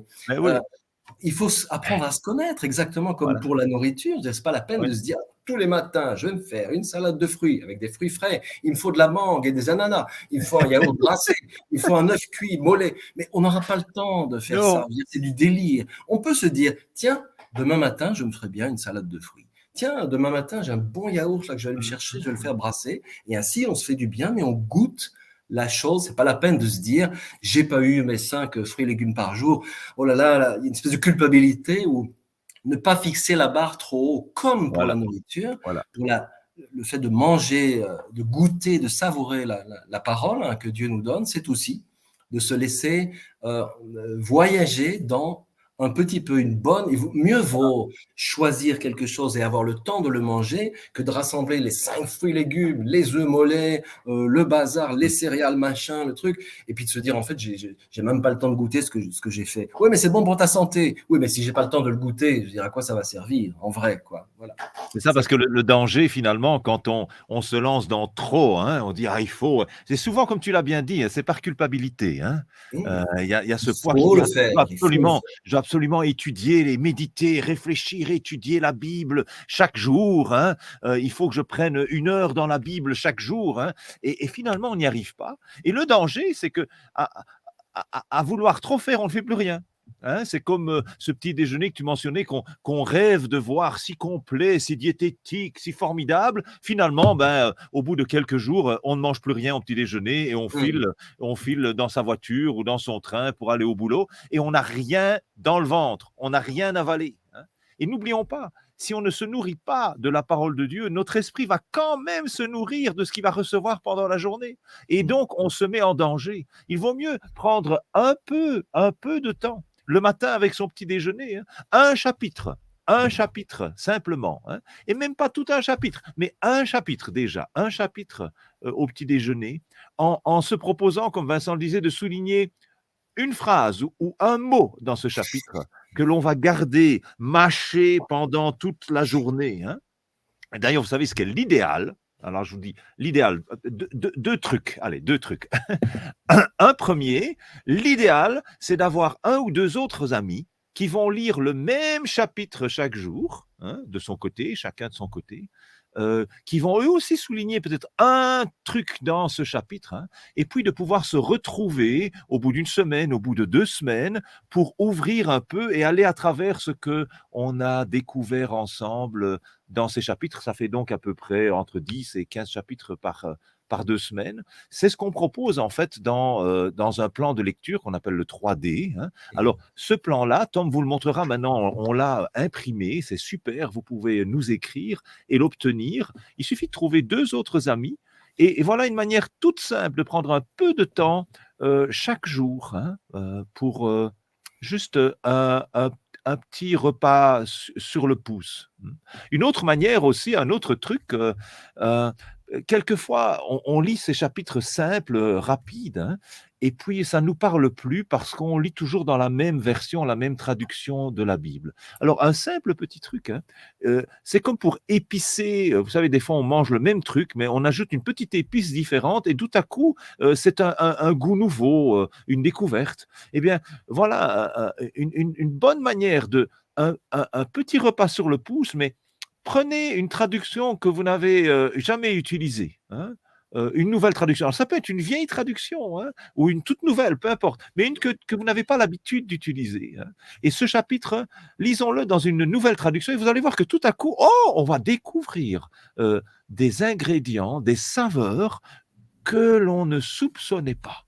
Il faut apprendre à se connaître, exactement comme pour la nourriture. C'est pas la peine de se dire, tous les matins, je vais me faire une salade de fruits avec des fruits frais. Il me faut de la mangue et des ananas. Il me faut un yaourt brassé. Il faut un œuf cuit, mollet. Mais on n'aura pas le temps de faire ça. C'est du délire. On peut se dire, tiens, demain matin, je me ferai bien une salade de fruits. Tiens, demain matin, j'ai un bon yaourt là, que je vais aller me chercher, je vais le faire brasser. Et ainsi, on se fait du bien, mais on goûte la chose. C'est pas la peine de se dire, j'ai pas eu mes 5 fruits et légumes par jour. Oh là là, il y a une espèce de culpabilité ou ne pas fixer la barre trop haut, comme pour la nourriture, pour le fait de manger, de goûter, de savourer la parole que Dieu nous donne, c'est aussi de se laisser voyager dans un petit peu une bonne, mieux vaut choisir quelque chose et avoir le temps de le manger que de rassembler les 5 fruits et légumes, les œufs mollets, le bazar, les céréales, machin, le truc, et puis de se dire, en fait, j'ai même pas le temps de goûter ce que j'ai fait. Oui, mais c'est bon pour ta santé. Oui, mais si j'ai pas le temps de le goûter, je veux dire, à quoi ça va servir, en vrai, quoi. Voilà. C'est ça, parce que le danger, finalement, quand on se lance dans trop, hein, on dit, ah, il faut. C'est souvent, comme tu l'as bien dit, c'est par culpabilité. Hein. Il y a ce poids qui dit, je dois absolument étudier, méditer, réfléchir, étudier la Bible chaque jour. Hein. Il faut que je prenne 1 heure dans la Bible chaque jour. Hein. Et finalement, on n'y arrive pas. Et le danger, c'est que à vouloir trop faire, on ne fait plus rien. Hein, c'est comme ce petit déjeuner que tu mentionnais, qu'on rêve de voir si complet, si diététique, si formidable. Finalement, au bout de quelques jours, on ne mange plus rien au petit déjeuner et on file dans sa voiture ou dans son train pour aller au boulot et on n'a rien dans le ventre, on n'a rien avalé. Hein. Et n'oublions pas, si on ne se nourrit pas de la parole de Dieu, notre esprit va quand même se nourrir de ce qu'il va recevoir pendant la journée. Et donc, on se met en danger. Il vaut mieux prendre un peu de temps le matin avec son petit déjeuner, hein, un chapitre simplement, hein, et même pas tout un chapitre, mais un chapitre déjà, un chapitre au petit déjeuner, en se proposant, comme Vincent le disait, de souligner une phrase ou un mot dans ce chapitre que l'on va garder mâché pendant toute la journée. Hein. D'ailleurs, vous savez ce qu'est l'idéal. Alors, je vous dis, l'idéal, deux trucs. Allez, 2 trucs. Un premier, l'idéal, c'est d'avoir 1 ou 2 autres amis qui vont lire le même chapitre chaque jour, hein, de son côté, chacun de son côté, qui vont eux aussi souligner peut-être un truc dans ce chapitre, hein, et puis de pouvoir se retrouver au bout d'1 semaine, au bout de 2 semaines, pour ouvrir un peu et aller à travers ce qu'on a découvert ensemble dans ces chapitres. Ça fait donc à peu près entre 10 et 15 chapitres par 2 semaines. C'est ce qu'on propose en fait dans un plan de lecture qu'on appelle le 3D, hein. Alors ce plan-là, Tom vous le montrera maintenant, on l'a imprimé, c'est super, vous pouvez nous écrire et l'obtenir. Il suffit de trouver 2 autres amis et voilà une manière toute simple de prendre un peu de temps, chaque jour, hein, pour, juste, un petit repas sur le pouce. Mmh. Une autre manière aussi, un autre truc, heu, quelquefois on lit ces chapitres simples, rapides, hein, et puis ça ne nous parle plus parce qu'on lit toujours dans la même version, la même traduction de la Bible. Alors un simple petit truc, hein, c'est comme pour épicer, vous savez des fois on mange le même truc, mais on ajoute une petite épice différente et tout à coup, c'est un goût nouveau, une découverte. Eh bien voilà, une bonne manière de un petit repas sur le pouce, mais prenez une traduction que vous n'avez, jamais utilisée, hein, une nouvelle traduction. Alors ça peut être une vieille traduction, hein, ou une toute nouvelle, peu importe, mais une que vous n'avez pas l'habitude d'utiliser, hein. Et ce chapitre, lisons-le dans une nouvelle traduction et vous allez voir que tout à coup, oh! On va découvrir, des ingrédients, des saveurs que l'on ne soupçonnait pas.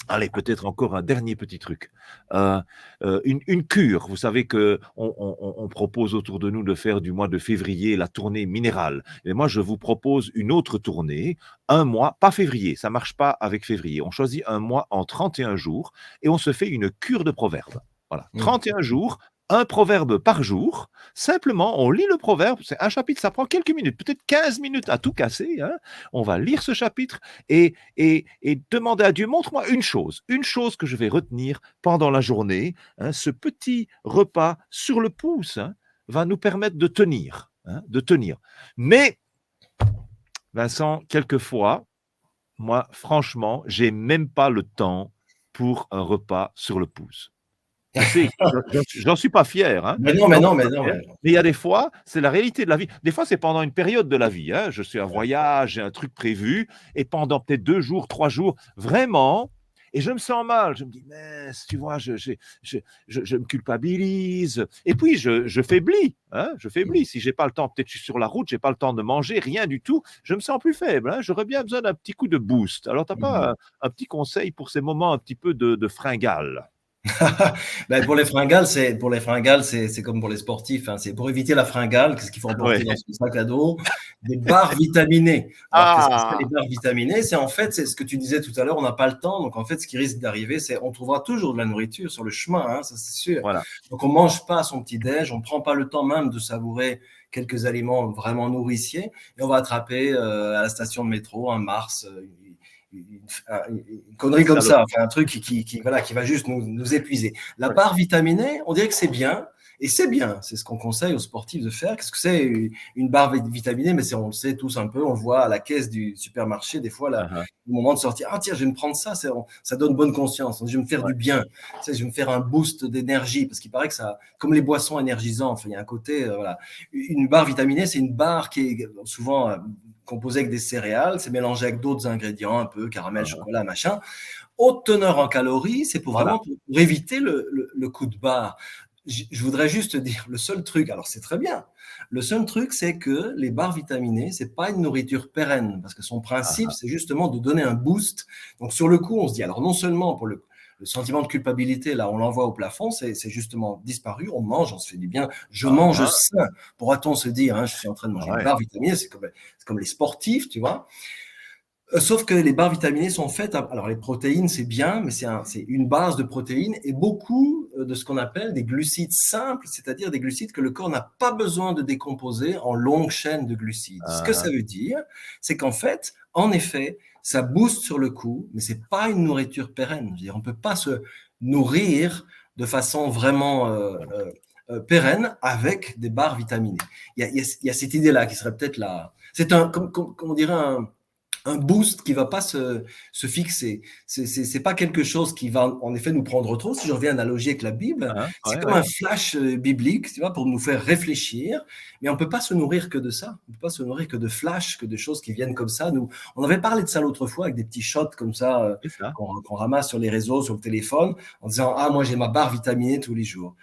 Allez, peut-être encore un dernier petit truc. Une cure. Vous savez qu'on propose autour de nous de faire du mois de février la tournée minérale. Et moi, je vous propose une autre tournée, un mois, pas février, ça marche pas avec février. On choisit un mois en 31 jours et on se fait une cure de proverbes. Voilà, 31 jours, un proverbe par jour. Simplement, on lit le proverbe, c'est un chapitre, ça prend quelques minutes, peut-être 15 minutes à tout casser, hein. On va lire ce chapitre et demander à Dieu, montre-moi une chose que je vais retenir pendant la journée, hein. Ce petit repas sur le pouce, hein, va nous permettre de tenir, hein, de tenir. Mais, Vincent, quelquefois, moi, franchement, j'ai même pas le temps pour un repas sur le pouce. Je sais, j'en suis pas fier, hein. Mais non, mais J'en non, suis mais pas non. fier, mais il y a des fois, c'est la réalité de la vie. Des fois, c'est pendant une période de la vie, hein. Je suis en voyage, j'ai un truc prévu et pendant peut-être 2 jours, 3 jours, vraiment et je me sens mal. Je me dis: «Mince», tu vois? Je me culpabilise et puis je faiblis, hein, je faiblis. Si j'ai pas le temps, peut-être je suis sur la route, j'ai pas le temps de manger, rien du tout, je me sens plus faible, hein. J'aurais bien besoin d'un petit coup de boost. Alors tu as pas un petit conseil pour ces moments un petit peu de fringales? Ben, pour les fringales, c'est comme pour les sportifs, hein. C'est pour éviter la fringale, qu'est-ce qu'il faut emporter Ouais. dans son sac à dos? Des barres vitaminées. Alors, qu'est-ce que c'est les Ah! barres vitaminées? C'est en fait, c'est ce que tu disais tout à l'heure, on n'a pas le temps. Donc, en fait, ce qui risque d'arriver, c'est on trouvera toujours de la nourriture sur le chemin, hein, ça c'est sûr. Voilà. Donc, on mange pas son petit-déj, on prend pas le temps même de savourer quelques aliments vraiment nourriciers et on va attraper à la station de métro un Mars, une connerie comme ça, enfin un truc voilà, qui va juste nous épuiser. La barre vitaminée, on dirait que c'est bien, et c'est bien, c'est ce qu'on conseille aux sportifs de faire. Qu'est-ce que c'est une barre vitaminée? Mais on le sait tous un peu, on le voit à la caisse du supermarché, des fois, là, au moment de sortir, ah tiens, je vais me prendre ça, ça donne bonne conscience, je vais me faire du bien, tu sais, je vais me faire un boost d'énergie, parce qu'il paraît que ça, comme les boissons énergisantes, enfin, il y a un côté, voilà. Une barre vitaminée, c'est une barre qui est souvent composé avec des céréales, c'est mélangé avec d'autres ingrédients, un peu caramel, chocolat, machin. Haute teneur en calories, c'est pour vraiment pour éviter le coup de barre. Je voudrais juste dire, le seul truc, alors c'est très bien, le seul truc, c'est que les barres vitaminées, c'est pas une nourriture pérenne, parce que son principe, c'est justement de donner un boost. Donc sur le coup, on se dit, alors non seulement pour le sentiment de culpabilité, là, on l'envoie au plafond, c'est justement disparu, on mange, on se fait du bien, je mange sain. Pourra-t-on se dire, hein, je suis en train de manger une barre vitaminée, c'est comme les sportifs, tu vois. Sauf que les barres vitaminées sont faites, alors les protéines c'est bien, mais c'est une base de protéines et beaucoup de ce qu'on appelle des glucides simples, c'est-à-dire des glucides que le corps n'a pas besoin de décomposer en longues chaînes de glucides. Ce que ça veut dire, c'est qu'en fait, en effet, ça booste sur le coup, mais c'est pas une nourriture pérenne. Je veux dire, on peut pas se nourrir de façon vraiment pérenne avec des barres vitaminées. Il y a cette idée-là qui serait peut-être là. C'est comme on dirait un boost qui va pas se fixer. C'est pas quelque chose qui va en effet nous prendre trop. Si je reviens à l'analogie avec la Bible, c'est comme un flash biblique, tu vois, pour nous faire réfléchir. Mais on peut pas se nourrir que de ça. On peut pas se nourrir que de flash, que de choses qui viennent comme ça. On avait parlé de ça l'autre fois avec des petits shots comme ça, qu'on ramasse sur les réseaux, sur le téléphone, en disant, ah, moi j'ai ma barre vitaminée tous les jours.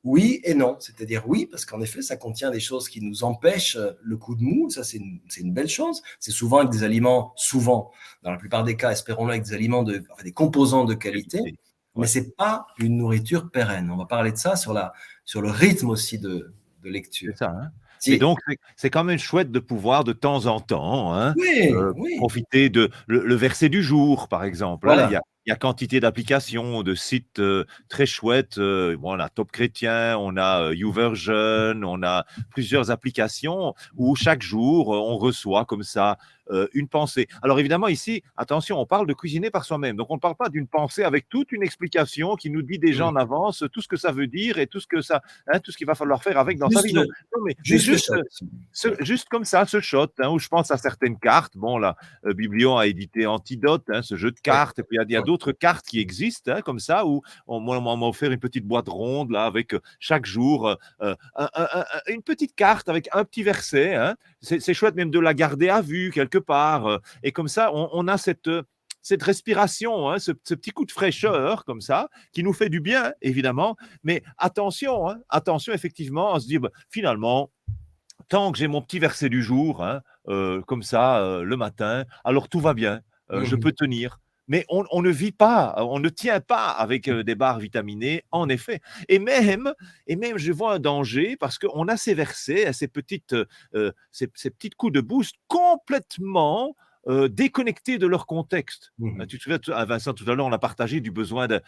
Oui et non. C'est-à-dire oui, parce qu'en effet, ça contient des choses qui nous empêchent le coup de mou. Ça, c'est une belle chose. C'est souvent avec des aliments, dans la plupart des cas, espérons-le, avec des aliments enfin, des composants de qualité. Mais c'est pas une nourriture pérenne. On va parler de ça sur le rythme aussi de lecture. C'est ça, hein. Et donc, c'est quand même chouette de pouvoir, de temps en temps, hein, profiter de le verset du jour, par exemple. Voilà. Hein, il y a quantité d'applications, de sites très chouettes. Bon, on a Top Chrétien, on a YouVersion, on a plusieurs applications où chaque jour, on reçoit comme ça une pensée. Alors évidemment, ici, attention, on parle de cuisiner par soi-même. Donc, on ne parle pas d'une pensée avec toute une explication qui nous dit déjà en avance tout ce que ça veut dire et tout ce que ça, hein, tout ce qu'il va falloir faire avec dans sa vie. Non, mais juste comme ça, ce shot, hein, où je pense à certaines cartes. Bon, là, Biblion a édité Antidote, hein, ce jeu de cartes. Et puis, il y a d'autres cartes qui existent, hein, comme ça, où moi, on m'a offert une petite boîte ronde, là, avec chaque jour une petite carte avec un petit verset. Hein. C'est chouette même de la garder à vue quelque part. Et comme ça, on a cette respiration, hein, ce petit coup de fraîcheur comme ça, qui nous fait du bien, évidemment. Mais attention, hein, attention effectivement à se dire, finalement, tant que j'ai mon petit verset du jour, hein, comme ça, le matin, alors tout va bien, je peux tenir. Mais on ne vit pas, on ne tient pas avec des barres vitaminées, en effet. Et même, je vois un danger parce qu'on a ces versets, ces petits coups de boost complètement déconnectés de leur contexte. Tu te souviens, Vincent, tout à l'heure, on a partagé du besoin de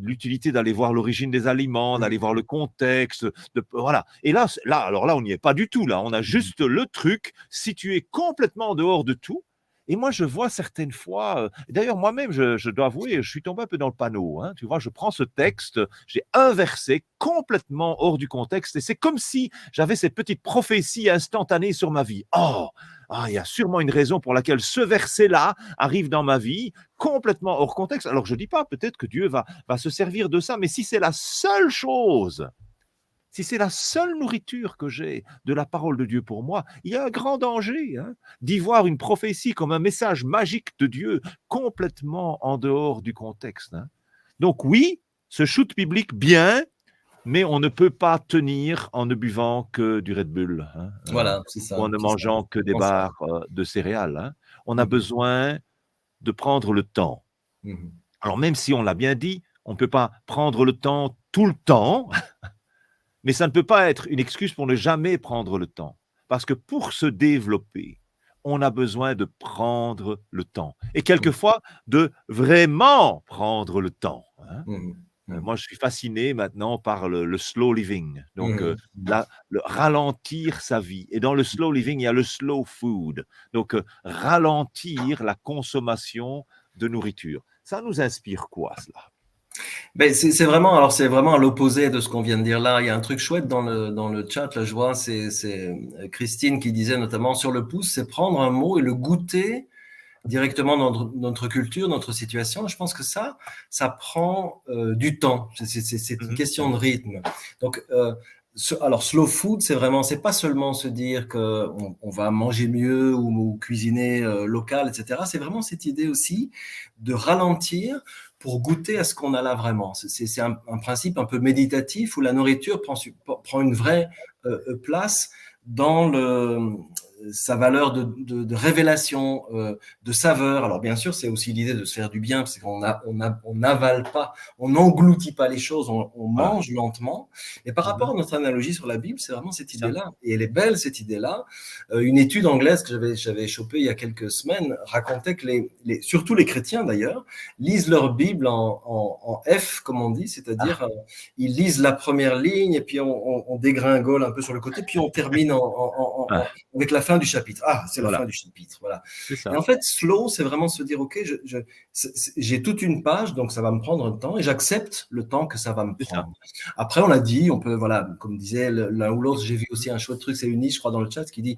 l'utilité d'aller voir l'origine des aliments, d'aller voir le contexte, voilà. Et là, alors là, on n'y est pas du tout. Là, on a juste le truc situé complètement en dehors de tout. Et moi, je vois certaines fois, d'ailleurs, moi-même, je dois avouer, je suis tombé un peu dans le panneau. Hein, tu vois, je prends ce texte, j'ai un verset complètement hors du contexte, et c'est comme si j'avais cette petite prophétie instantanée sur ma vie. Il y a sûrement une raison pour laquelle ce verset-là arrive dans ma vie, complètement hors contexte. Alors, je ne dis pas peut-être que Dieu va se servir de ça, mais si c'est la seule chose, si c'est la seule nourriture que j'ai de la parole de Dieu pour moi, il y a un grand danger d'y voir une prophétie comme un message magique de Dieu complètement en dehors du contexte. Hein. Donc oui, ce shoot biblique, bien, mais on ne peut pas tenir en ne buvant que du Red Bull, hein, voilà, c'est ça, ou en ne mangeant que des barres de céréales. Hein. On a besoin de prendre le temps. Alors même si on l'a bien dit, on ne peut pas prendre le temps tout le temps, mais ça ne peut pas être une excuse pour ne jamais prendre le temps. Parce que pour se développer, on a besoin de prendre le temps. Et quelquefois, de vraiment prendre le temps. Hein. Moi, je suis fasciné maintenant par le slow living. Donc, le ralentir sa vie. Et dans le slow living, il y a le slow food. Donc, ralentir la consommation de nourriture. Ça nous inspire quoi, cela ? Ben, c'est vraiment à l'opposé de ce qu'on vient de dire là. Il y a un truc chouette dans le chat, là, je vois, c'est Christine qui disait notamment sur le pouce, c'est prendre un mot et le goûter directement dans notre culture, notre situation. Je pense que ça prend du temps. C'est une question de rythme. Donc, alors slow food, c'est pas seulement se dire que on va manger mieux ou cuisiner local, etc. C'est vraiment cette idée aussi de ralentir pour goûter à ce qu'on a là vraiment. C'est un principe un peu méditatif où la nourriture prend une vraie place dans sa valeur de révélation, de saveur. Alors bien sûr, c'est aussi l'idée de se faire du bien, parce qu'on n'avale pas, on n'engloutit pas les choses, on mange lentement. Et par rapport à notre analogie sur la Bible, c'est vraiment cette idée-là. Et elle est belle, cette idée-là. Une étude anglaise que j'avais chopée il y a quelques semaines racontait que surtout les chrétiens d'ailleurs, lisent leur Bible en F, comme on dit, c'est-à-dire ils lisent la première ligne et puis on dégringole un peu sur le côté, puis on termine avec la fin du chapitre. C'est la fin du chapitre, voilà. Et en fait, slow, c'est vraiment se dire, ok, j'ai toute une page, donc ça va me prendre un temps, et j'accepte le temps que ça va me prendre. Après, on l'a dit, on peut, voilà, comme disait l'un ou l'autre, j'ai vu aussi un chouette truc, c'est Eunice, je crois, dans le chat, qui dit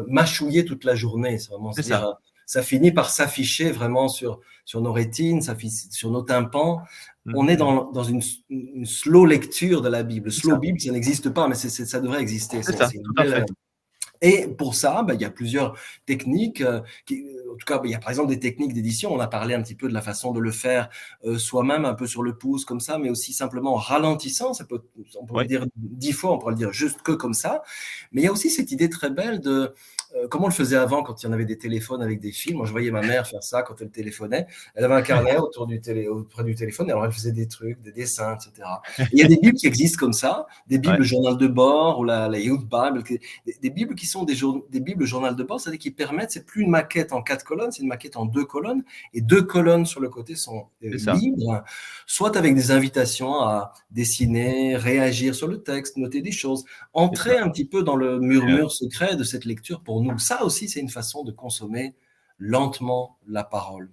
mâchouiller toute la journée. C'est vraiment se dire, ça finit par s'afficher vraiment sur nos rétines, sur nos tympans. On est dans une slow lecture de la Bible. Slow Bible, ça n'existe pas, mais ça devrait exister. C'est ça, tout à fait. Et pour ça, il y a plusieurs techniques. En tout cas, il y a par exemple des techniques d'édition. On a parlé un petit peu de la façon de le faire soi-même, un peu sur le pouce comme ça, mais aussi simplement en ralentissant. On pourrait Oui, le dire 10 fois, on pourrait le dire juste que comme ça. Mais il y a aussi cette idée très belle de comment on le faisait avant quand il y en avait des téléphones avec des fils. Moi, je voyais ma mère faire ça quand elle téléphonait. Elle avait un carnet auprès du téléphone, et alors elle faisait des trucs, des dessins, etc. Et il y a des bibles qui existent comme ça, des ouais, bibles journal de bord ou la Youth Bible, des bibles qui sont des bibles journal de bord, c'est-à-dire qui permettent, c'est plus une maquette en 4 colonnes, c'est une maquette en 2 colonnes, et 2 colonnes sur le côté sont c'est ça. libres, soit avec des invitations à dessiner, réagir sur le texte, noter des choses, C'est ça. entrer un petit peu dans le Euh, murmure secret de cette lecture pour nous. Ça aussi, c'est une façon de consommer lentement la parole.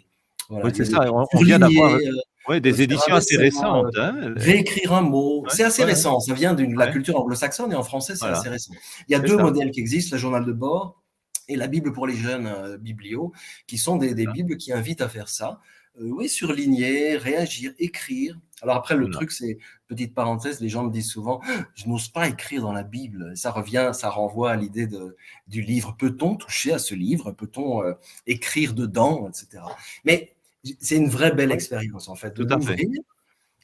Voilà, Oui, il y c'est a des ça. On vient d'avoir surligner, des faire un éditions dessin, intéressantes. Hein. réécrire un mot. Ouais, C'est assez ouais, récent, ça vient de la ouais, culture anglo-saxonne et en français, c'est voilà, assez récent. Il y a c'est 2 ça. modèles qui existent, le journal de bord et la Bible pour les jeunes, biblio, qui sont des bibles qui invitent à faire ça. Oui, surligner, réagir, écrire. Alors après, le Voilà. truc, c'est, petite parenthèse, les gens me disent souvent, je n'ose pas écrire dans la Bible. Ça renvoie à l'idée du livre. Peut-on toucher à ce livre? Peut-on écrire dedans, etc. Mais c'est une vraie belle Oui, expérience, en fait, de tout à fait. l'ouvrir,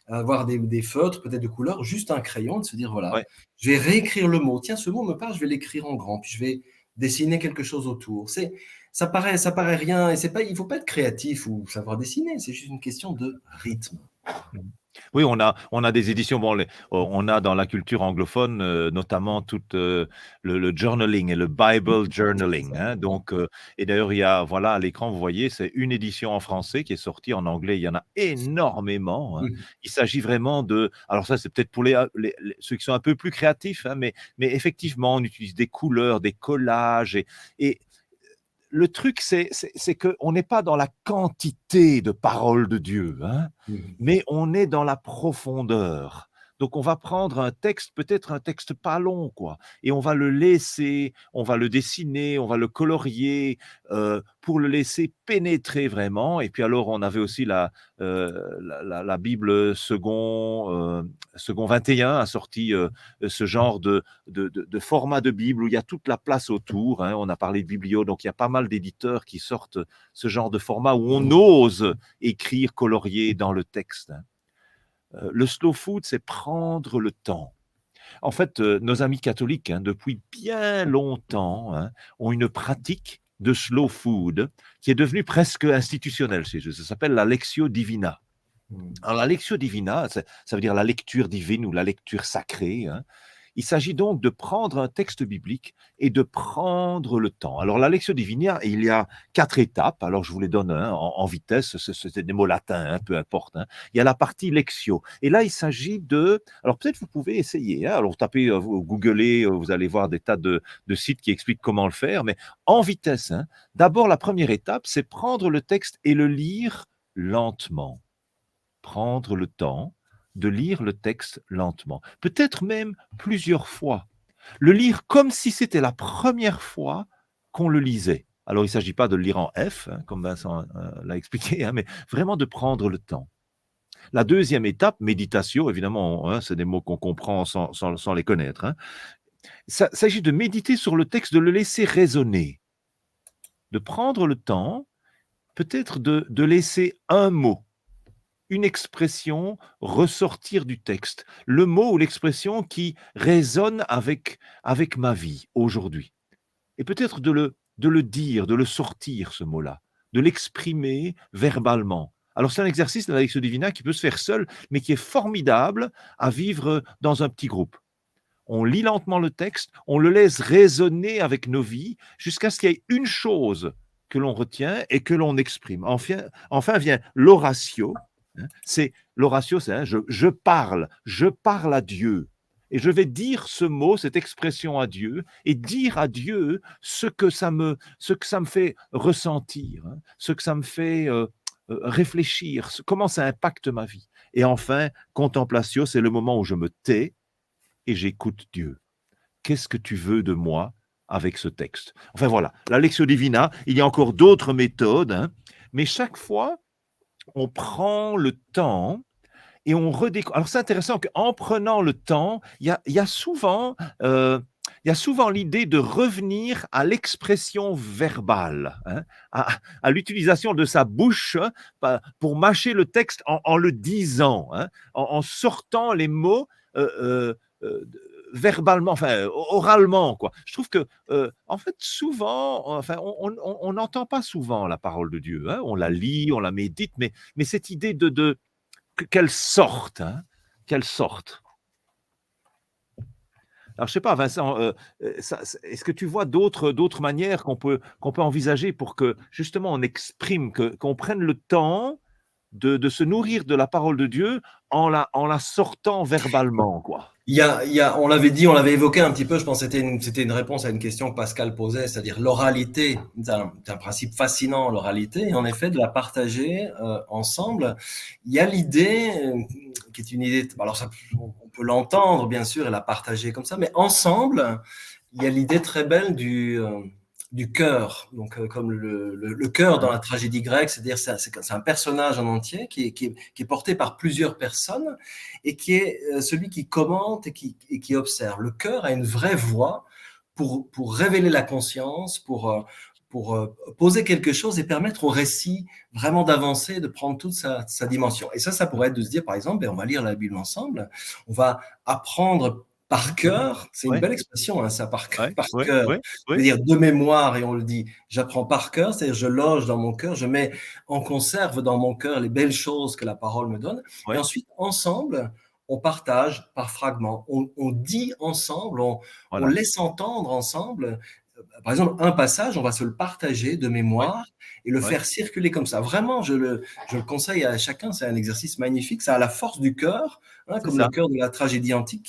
avoir des feutres, peut-être de couleur, juste un crayon, de se dire, voilà, Ouais. je vais réécrire le mot. Tiens, ce mot me parle, je vais l'écrire en grand, puis je vais dessiner quelque chose autour. Ça paraît rien, et il faut pas être créatif ou savoir dessiner, c'est juste une question de rythme. Mmh. Oui, on a des éditions, bon, on a dans la culture anglophone, notamment tout, le journaling et le Bible C'est journaling, ça. hein, donc et d'ailleurs, il y a voilà, à l'écran, vous voyez, c'est une édition en français qui est sortie. En anglais, il y en a énormément, hein. Mhm. Il s'agit vraiment de alors ça, c'est peut-être pour les ceux qui sont un peu plus créatifs, hein, mais effectivement, on utilise des couleurs, des collages et le truc, c'est qu'on n'est pas dans la quantité de paroles de Dieu, hein, Mhm. mais on est dans la profondeur. Donc on va prendre un texte, peut-être un texte pas long, quoi, et on va le laisser, on va le dessiner, on va le colorier, pour le laisser pénétrer vraiment. Et puis alors on avait aussi la Bible second 21 a sorti, ce genre de format de Bible où il y a toute la place autour, hein. On a parlé de Biblio, donc il y a pas mal d'éditeurs qui sortent ce genre de format où on ose écrire, colorier dans le texte, hein. Le slow food, c'est prendre le temps. En fait, nos amis catholiques, hein, depuis bien longtemps, hein, ont une pratique de slow food qui est devenue presque institutionnelle chez eux. Ça s'appelle la Lectio Divina. Mhm. Alors, la Lectio Divina, ça veut dire la lecture divine ou la lecture sacrée, hein. Il s'agit donc de prendre un texte biblique et de prendre le temps. Alors, la Lectio Divina, il y a 4 étapes. Alors, je vous les donne, hein, en vitesse. C'est des mots latins, hein, peu importe, hein. Il y a la partie Lectio. Et là, il s'agit de. Alors, peut-être vous pouvez essayer, hein. Alors, tapez, vous googlez, vous allez voir des tas de sites qui expliquent comment le faire. Mais en vitesse, hein. D'abord, la première étape, c'est prendre le texte et le lire lentement. Prendre le temps de lire le texte lentement, peut-être même plusieurs fois. Le lire comme si c'était la première fois qu'on le lisait. Alors, il ne s'agit pas de le lire en F, hein, comme Vincent l'a expliqué, hein, mais vraiment de prendre le temps. La deuxième étape, méditation, évidemment, hein, c'est des mots qu'on comprend sans les connaître, hein. Ça s'agit de méditer sur le texte, de le laisser résonner, de prendre le temps, peut-être de laisser un mot, une expression ressortir du texte, le mot ou l'expression qui résonne avec ma vie aujourd'hui. Et peut-être de le dire, de le sortir, ce mot-là, de l'exprimer verbalement. Alors c'est un exercice de la Lectio Divina qui peut se faire seul, mais qui est formidable à vivre dans un petit groupe. On lit lentement le texte, on le laisse résonner avec nos vies jusqu'à ce qu'il y ait une chose que l'on retient et que l'on exprime. Enfin vient l'oratio, hein. C'est l'oratio, c'est, hein, je parle à Dieu. Et je vais dire ce mot, cette expression à Dieu, et dire à Dieu ce que ça me fait ressentir, hein, ce que ça me fait réfléchir, comment ça impacte ma vie. Et enfin, contemplatio, c'est le moment où je me tais et j'écoute Dieu. Qu'est-ce que tu veux de moi avec ce texte? Enfin voilà, la Lectio Divina, il y a encore d'autres méthodes, hein, mais chaque fois, on prend le temps et on redécouvre. Alors c'est intéressant qu'en prenant le temps, il y a souvent il y a souvent l'idée de revenir à l'expression verbale, hein, à l'utilisation de sa bouche pour mâcher le texte en le disant, hein, en sortant les mots verbalement, enfin oralement, quoi. Je trouve que, en fait, souvent, enfin, on n'entend pas souvent la parole de Dieu, hein. On la lit, on la médite, mais cette idée qu'elle sorte, hein, qu'elle sorte. Alors, je sais pas, Vincent, est-ce que tu vois d'autres manières qu'on peut envisager pour que justement on exprime, qu'on prenne le temps de se nourrir de la parole de Dieu en la sortant verbalement, quoi. On l'avait dit, on l'avait évoqué un petit peu, je pense que c'était une réponse à une question que Pascal posait, c'est-à-dire l'oralité. C'est un principe fascinant, l'oralité, et en effet, de la partager ensemble. Il y a l'idée, qui est une idée, alors ça, on peut l'entendre, bien sûr, et la partager comme ça, mais ensemble, il y a l'idée très belle du chœur. Donc, comme le chœur dans la tragédie grecque, c'est-à-dire c'est un personnage en entier qui est porté par plusieurs personnes et qui est celui qui commente et qui observe. Le chœur a une vraie voix pour révéler la conscience, pour poser quelque chose et permettre au récit vraiment d'avancer, de prendre toute sa dimension. Et ça pourrait être de se dire, par exemple, on va lire la Bible ensemble, on va apprendre par cœur, c'est une Ouais. belle expression, hein, ça, par Ouais, cœur. ouais, ouais. C'est-à-dire de mémoire, et on le dit, j'apprends par cœur, c'est-à-dire je loge dans mon cœur, je mets en conserve dans mon cœur les belles choses que la parole me donne. Et Ouais, ensuite, ensemble, on partage par fragments, on dit ensemble, on voilà. laisse entendre ensemble. Par exemple, un passage, on va se le partager de Ouais, mémoire et le ouais, faire circuler comme ça. Vraiment, je le conseille à chacun, c'est un exercice magnifique, ça a la force du cœur, hein, c'est comme le ça. cœur de la tragédie antique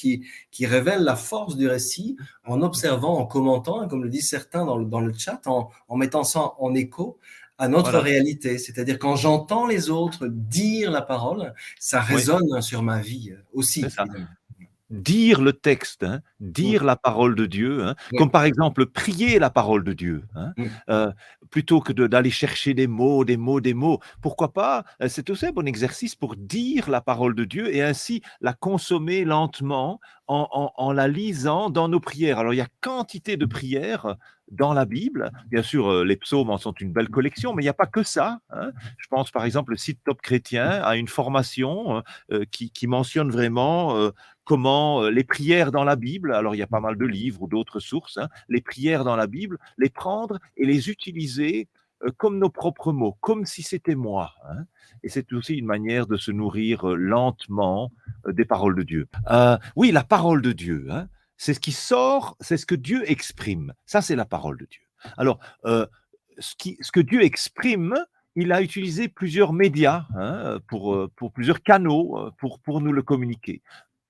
qui révèle la force du récit en observant, en commentant, et comme le disent certains dans le chat, en mettant ça en écho à notre Voilà. réalité. C'est-à-dire quand j'entends les autres dire la parole, ça Oui, résonne sur ma vie c'est aussi, ça. évidemment. Dire le texte, hein, Mm. dire la parole de Dieu, hein, Oui. comme par exemple prier la parole de Dieu, hein, Mm. plutôt que d'aller chercher des mots, des mots, des mots. Pourquoi pas? C'est aussi un bon exercice pour dire la parole de Dieu et ainsi la consommer lentement en la lisant dans nos prières. Alors, il y a quantité de prières dans la Bible. Bien sûr, les psaumes en sont une belle collection, mais il n'y a pas que ça, hein. Je pense par exemple, le site Top Chrétien a une formation qui mentionne vraiment comment les prières dans la Bible, alors il y a pas mal de livres ou d'autres sources, hein, les prières dans la Bible, les prendre et les utiliser comme nos propres mots, comme si c'était moi, hein. Et c'est aussi une manière de se nourrir lentement des paroles de Dieu. Oui, la parole de Dieu, hein, c'est ce qui sort, c'est ce que Dieu exprime. Ça, c'est la parole de Dieu. Alors, ce que Dieu exprime, il a utilisé plusieurs médias, hein, pour plusieurs canaux pour nous le communiquer.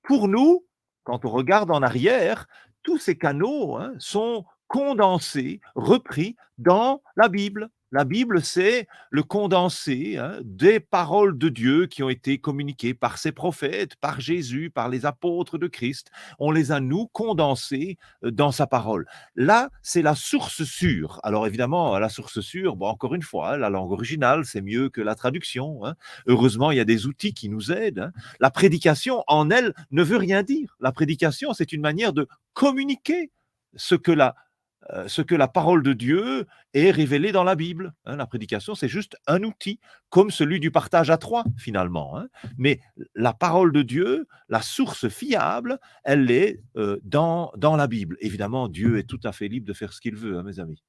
Pour nous, quand on regarde en arrière, tous ces canaux sont condensés, repris dans la Bible. La Bible, c'est le condensé des paroles de Dieu qui ont été communiquées par ses prophètes, par Jésus, par les apôtres de Christ. On les a, nous, condensés dans sa parole. Là, c'est la source sûre. Alors évidemment, la source sûre, bon, encore une fois, la langue originale, c'est mieux que la traduction, hein. Heureusement, il y a des outils qui nous aident, hein. La prédication, en elle, ne veut rien dire. La prédication, c'est une manière de communiquer ce que la parole de Dieu est révélée dans la Bible, hein. La prédication, c'est juste un outil, comme celui du partage à trois, finalement, hein. Mais la parole de Dieu, la source fiable, elle est dans la Bible. Évidemment, Dieu est tout à fait libre de faire ce qu'il veut, hein, mes amis.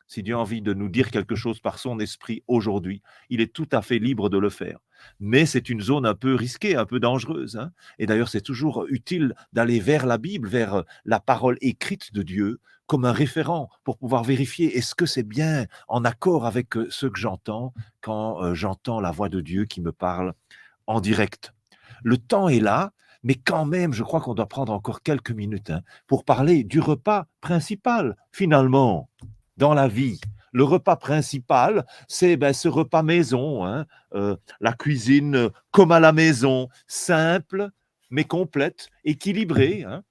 Si Dieu a envie de nous dire quelque chose par son esprit aujourd'hui, il est tout à fait libre de le faire. Mais c'est une zone un peu risquée, un peu dangereuse, hein. Et d'ailleurs, c'est toujours utile d'aller vers la Bible, vers la parole écrite de Dieu, comme un référent pour pouvoir vérifier est-ce que c'est bien en accord avec ce que j'entends quand j'entends la voix de Dieu qui me parle en direct. Le temps est là, mais quand même, je crois qu'on doit prendre encore quelques minutes pour parler du repas principal, finalement, dans la vie. Le repas principal, c'est ce repas maison, hein, la cuisine comme à la maison, simple, mais complète, équilibrée, hein.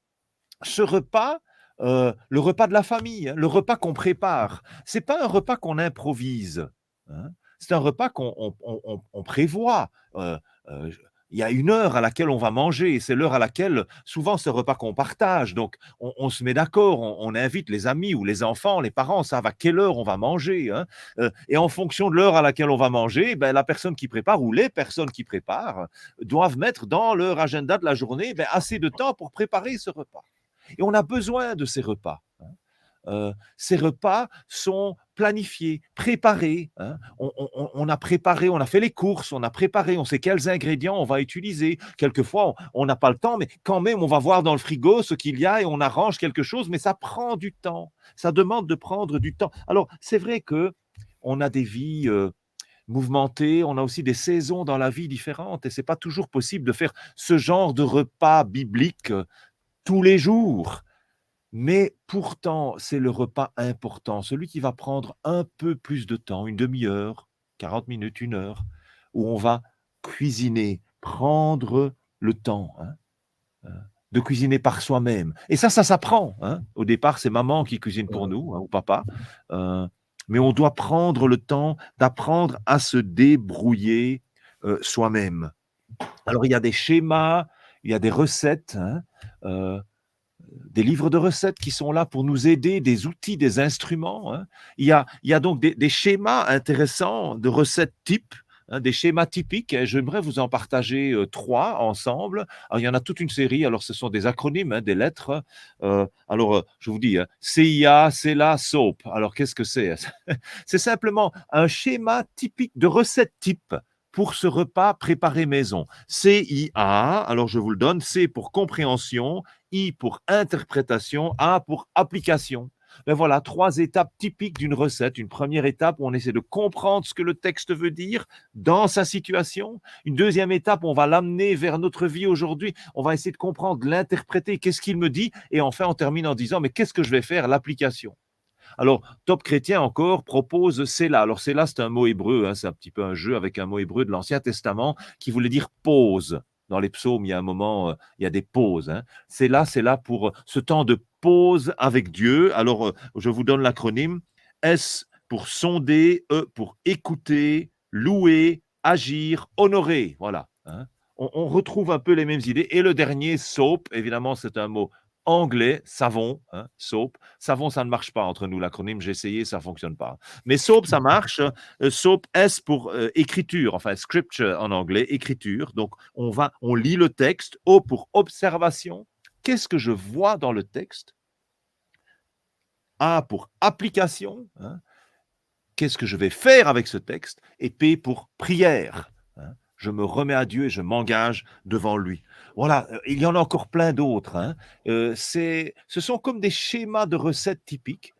Ce repas, le repas de la famille, hein, le repas qu'on prépare, c'est pas un repas qu'on improvise, hein. C'est un repas qu'on prévoit. Euh, il y a une heure à laquelle on va manger, et c'est l'heure à laquelle, souvent, c'est le repas qu'on partage. Donc, on se met d'accord, on invite les amis ou les enfants, les parents, savent à quelle heure on va manger, hein. Et en fonction de l'heure à laquelle on va manger, ben, la personne qui prépare ou les personnes qui préparent doivent mettre dans leur agenda de la journée ben, assez de temps pour préparer ce repas. Et on a besoin de ces repas, hein. Ces repas sont planifiés, préparés, hein. On a préparé, on a fait les courses, on a préparé, on sait quels ingrédients on va utiliser. Quelquefois, on n'a pas le temps, mais quand même, on va voir dans le frigo ce qu'il y a et on arrange quelque chose, mais ça prend du temps. Ça demande de prendre du temps. Alors, c'est vrai que on a des vies mouvementées, on a aussi des saisons dans la vie différentes et c'est pas toujours possible de faire ce genre de repas biblique tous les jours. Mais pourtant, c'est le repas important, celui qui va prendre un peu plus de temps, une demi-heure, 40 minutes, une heure, où on va cuisiner, prendre le temps, hein, de cuisiner par soi-même. Et ça s'apprend, hein. Au départ, c'est maman qui cuisine pour nous, hein, ou papa. Euh, mais on doit prendre le temps d'apprendre à se débrouiller soi-même. Alors, il y a des schémas, il y a des recettes, hein, des livres de recettes qui sont là pour nous aider, des outils, des instruments, hein. Il y a donc des schémas intéressants de recettes types, hein, des schémas typiques. Et j'aimerais vous en partager 3 ensemble. Alors, il y en a toute une série. Alors, ce sont des acronymes, hein, des lettres. Je vous dis, hein, CIA, CELA, SOAP. Alors, qu'est-ce que c'est? C'est simplement un schéma typique de recettes type pour ce repas préparé maison. CIA, alors je vous le donne, C pour compréhension, I pour interprétation, A pour application. Ben voilà, 3 étapes typiques d'une recette. Une première étape où on essaie de comprendre ce que le texte veut dire dans sa situation. Une deuxième étape, on va l'amener vers notre vie aujourd'hui. On va essayer de comprendre, l'interpréter, qu'est-ce qu'il me dit. Et enfin, on termine en disant, mais qu'est-ce que je vais faire? L'application. Alors, Top Chrétien encore propose Séla. Alors, Séla, c'est un mot hébreu, hein, c'est un petit peu un jeu avec un mot hébreu de l'Ancien Testament qui voulait dire pause. Dans les psaumes, il y a un moment, il y a des pauses, hein. Séla, c'est là pour ce temps de pause avec Dieu. Alors, je vous donne l'acronyme. S pour sonder, E pour écouter, louer, agir, honorer. Voilà, hein. On retrouve un peu les mêmes idées. Et le dernier, soap, évidemment, c'est un mot anglais, savon, hein, soap. Savon, ça ne marche pas entre nous, l'acronyme, j'ai essayé, ça ne fonctionne pas. Mais soap, ça marche. Soap, S pour écriture, enfin scripture en anglais, écriture. Donc, on lit le texte. O pour observation. Qu'est-ce que je vois dans le texte? A pour application, hein. Qu'est-ce que je vais faire avec ce texte? Et P pour prière, hein. Je me remets à Dieu et je m'engage devant lui. Voilà, il y en a encore plein d'autres, hein. Ce sont comme des schémas de recettes typiques.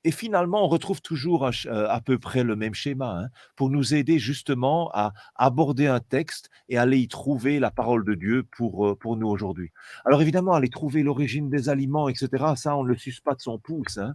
Et finalement, on retrouve toujours à peu près le même schéma, hein, pour nous aider justement à aborder un texte et aller y trouver la parole de Dieu pour nous aujourd'hui. Alors évidemment, aller trouver l'origine des aliments, etc., ça, on ne le suce pas de son pouce, hein.